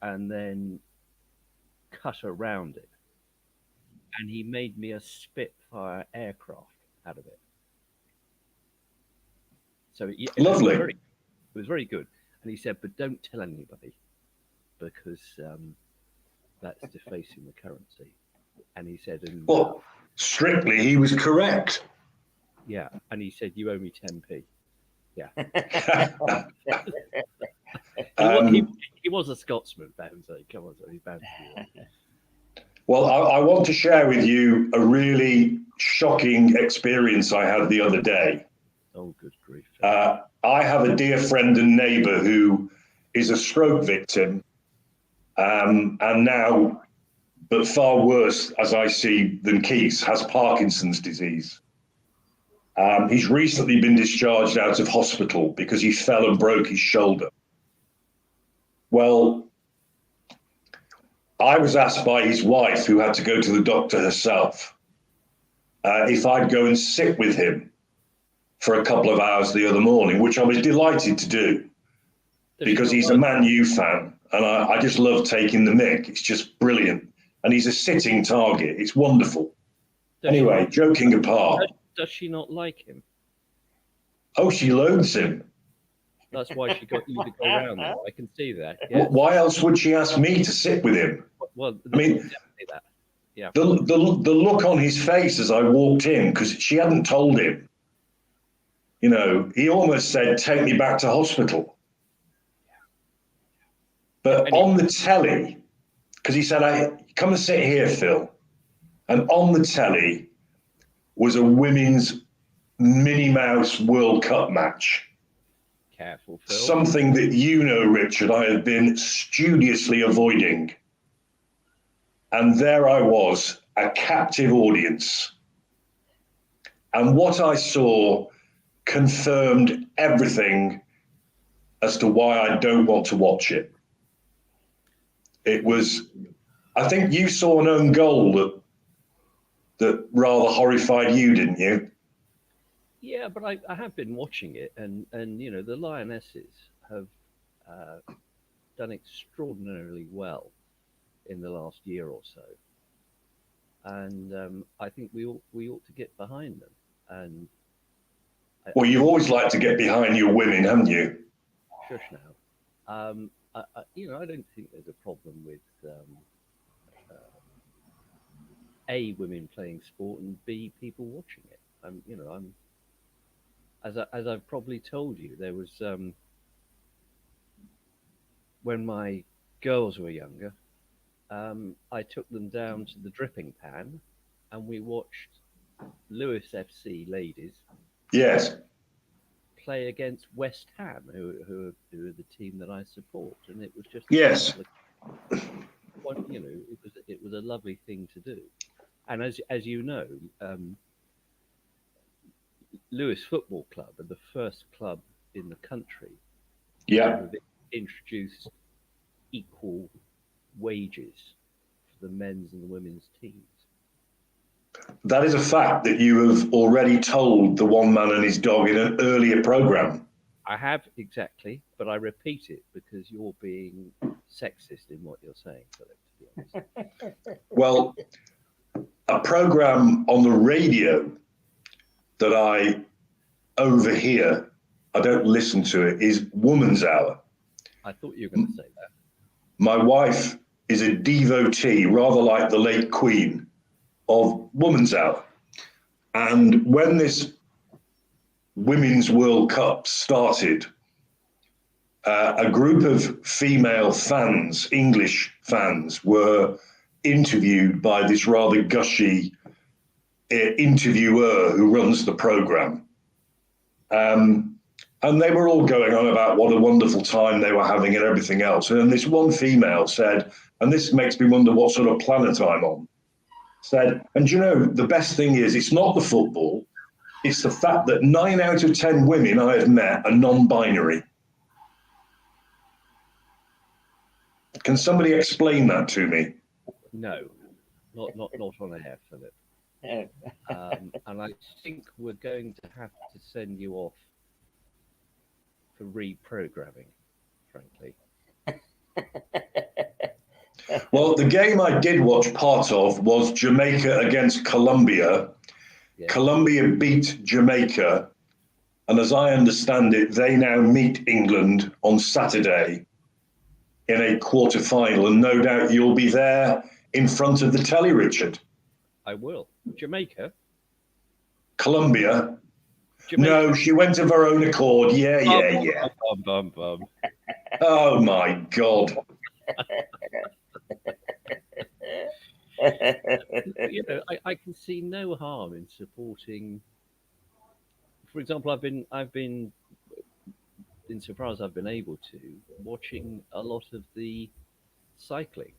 and then cut around it, and he made me a Spitfire aircraft out of it. So lovely. It was very good. And he said, but don't tell anybody, because that's defacing the currency. And he said, well, strictly, he was correct. Yeah, and he said, you owe me 10p. Yeah. He was a Scotsman, Bouncy. Come on, so he's bound to be. Well, I want to share with you a really shocking experience I had the other day. Oh, good grief. I have a dear friend and neighbour who is a stroke victim, and now, but far worse, as I see, than Keith's, has Parkinson's disease. He's recently been discharged out of hospital because he fell and broke his shoulder. Well, I was asked by his wife, who had to go to the doctor herself, if I'd go and sit with him for a couple of hours the other morning, which I was delighted to do, because he's a Man U fan, and I just love taking the mick. It's just brilliant. And he's a sitting target. It's wonderful. Anyway, joking apart. Does she not like him? Oh, she loathes him. That's why she got you to go around there. I can see that. Yeah. Why else would she ask me to sit with him? Well, I mean, definitely that. Yeah. The look on his face as I walked in, because she hadn't told him, you know, he almost said, take me back to hospital. But on the telly, because he said, come and sit here, Phil. And on the telly was a women's Minnie Mouse World Cup match. Careful, Phil. Something that you know, Richard, I had been studiously avoiding. And there I was, a captive audience. And what I saw confirmed everything as to why I don't want to watch it. It was, I think you saw an own goal that rather horrified you, didn't you? Yeah, but I have been watching it, and you know, the Lionesses have done extraordinarily well in the last year or so, and I think we ought to get behind them. And well, you've always liked to get behind your women, haven't you? Shush now. You know, I don't think there's a problem with A, women playing sport, and B, people watching it. You know, as I've probably told you, there was when my girls were younger, I took them down to the Dripping Pan, and we watched Lewis FC ladies. Yes. Play against West Ham, who are the team that I support, and it was just yes. You know, it was a lovely thing to do. And as you know, Lewis Football Club are the first club in the country to introduce equal wages for the men's and the women's teams. That is a fact that you have already told the one man and his dog in an earlier programme. I have, exactly, but I repeat it because you're being sexist in what you're saying, Philip, to be honest. Well, a programme on the radio that I overhear, I don't listen to it, is Woman's Hour. I thought you were going to say that. My wife is a devotee, rather like the late Queen, of Woman's Hour. And when this Women's World Cup started, a group of female fans, English fans, were interviewed by this rather gushy interviewer who runs the programme. And they were all going on about what a wonderful time they were having and everything else. And then this one female said, and this makes me wonder what sort of planet I'm on, said, and you know, the best thing is it's not the football, it's the fact that 9 out of 10 women I have met are non-binary. Can somebody explain that to me? No, not on air, Philip. And I think we're going to have to send you off for reprogramming, frankly. Well, the game I did watch part of was Jamaica against Colombia. Yeah. Colombia beat Jamaica, and as I understand it, they now meet England on Saturday in a quarter-final, and no doubt you'll be there in front of the telly, Richard. I will. Jamaica? Colombia? Jamaica. No, she went of her own accord. Yeah. Oh, my God. You know, I can see no harm in supporting. For example, I've been, insofar as I've been able to, watching a lot of the cycling,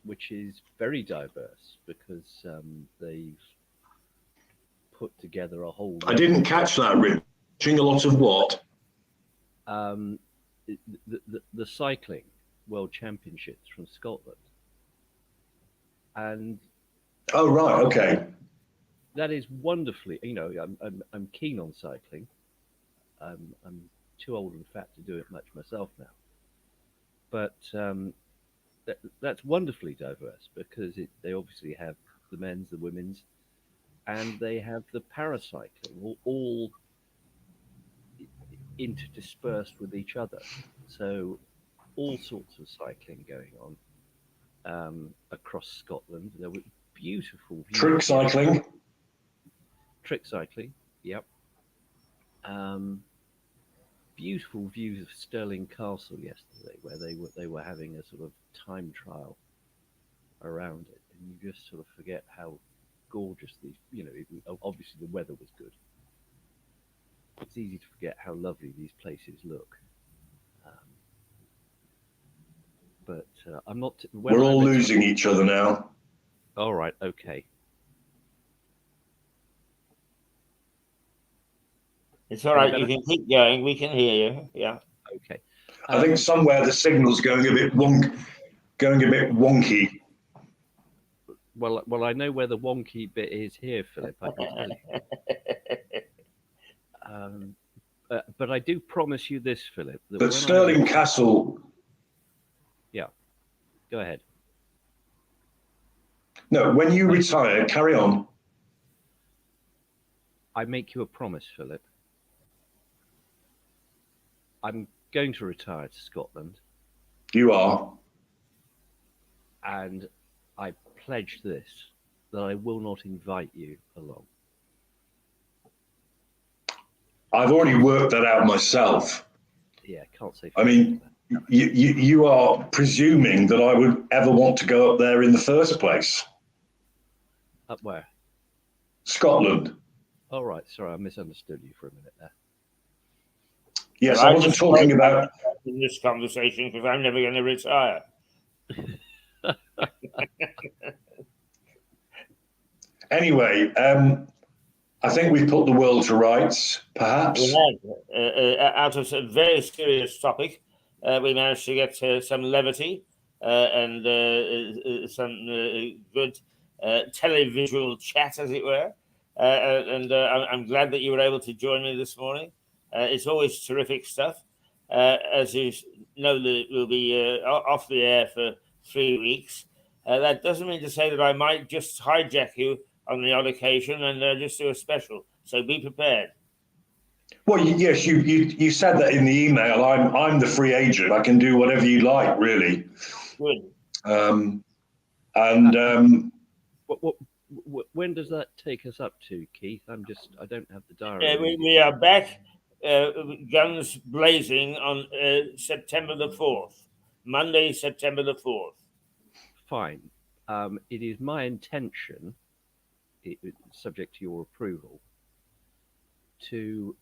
which is very diverse because they've put together a whole. I didn't catch that, Rich. Watching a lot of what? The cycling World Championships from Scotland. And oh, right, okay. That is wonderfully, you know, I'm keen on cycling. I'm too old and fat to do it much myself now. But that's wonderfully diverse because they obviously have the men's, the women's, and they have the paracycling, all interdispersed with each other. So all sorts of cycling going on across Scotland. There were beautiful views. Trick cycling. Trick cycling, yep. beautiful views of Stirling Castle yesterday, where they were having a sort of time trial around it, and you just sort of forget how gorgeous these. Obviously the weather was good. It's easy to forget how lovely these places look. But I'm not. We're all losing each other now. All right. Okay. It's all right. You can keep going. We can hear you. Yeah. Okay. I think somewhere the signal's going a bit wonky. Well, I know where the wonky bit is here, Philip. I can tell you. But I do promise you this, Philip. That But Stirling Castle. Yeah. Go ahead. No, when you retire, carry on. I make you a promise, Philip. I'm going to retire to Scotland. You are. And I pledge this, that I will not invite you along. I've already worked that out myself. Yeah, can't say. I mean, you are presuming that I would ever want to go up there in the first place. Up where? Scotland. Oh, right. Sorry, I misunderstood you for a minute there. Yes, I wasn't talking about in this conversation because I'm never going to retire. Anyway, I think we've put the world to rights, perhaps. We have, out of a very serious topic, we managed to get some levity and some good televisual chat, as it were. And I'm glad that you were able to join me this morning. It's always terrific stuff. As you know, we'll be off the air for 3 weeks. That doesn't mean to say that I might just hijack you on the odd occasion and just do a special. So be prepared. Well, yes, you said that in the email. I'm the free agent. I can do whatever you like, really. Good. When does that take us up to, Keith? I don't have the diary. We are back, guns blazing on September the 4th, Monday, September the 4th. Fine. It is my intention, subject to your approval, to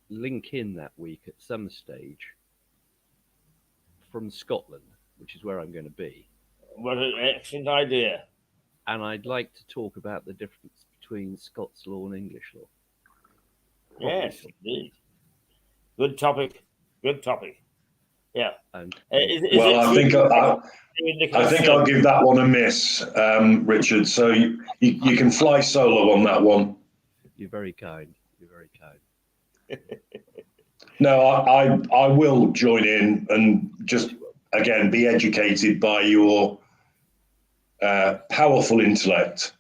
link in that week at some stage from Scotland, which is where I'm going to be. What an excellent idea. And I'd like to talk about the difference between Scots law and English law. Yes, indeed. Good topic. Good topic. Yeah. And, well, I think I'll give that one a miss, Richard. So you can fly solo on that one. You're very kind. You're very kind. No, I will join in and just again be educated by your powerful intellect.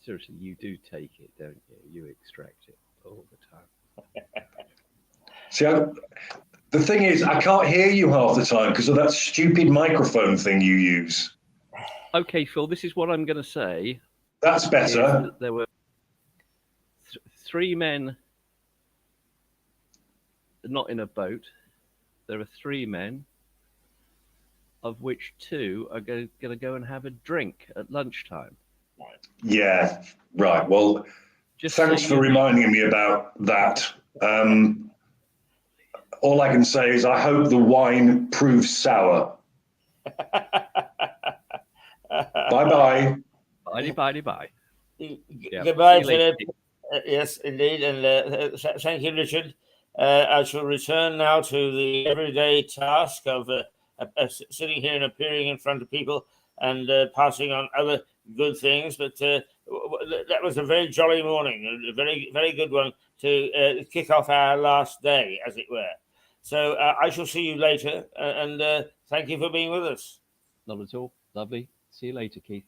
Seriously, you do take it, don't you? You extract it all the time. See, the thing is, I can't hear you half the time because of that stupid microphone thing you use. Okay, Phil, this is what I'm going to say. That's better. There were three men not in a boat. There are three men, of which two are going to go and have a drink at lunchtime. Yeah, right. Well, thanks for reminding me about that. All I can say is I hope the wine proves sour. Bye-bye. Bye. Yeah. Goodbye, Philip. Yes, indeed. And thank you, Richard. I shall return now to the everyday task of sitting here and appearing in front of people and passing on other good things. But that was a very jolly morning, a very, very good one to kick off our last day, as it were. So I shall see you later, and thank you for being with us. Not at all. Lovely. See you later, Keith.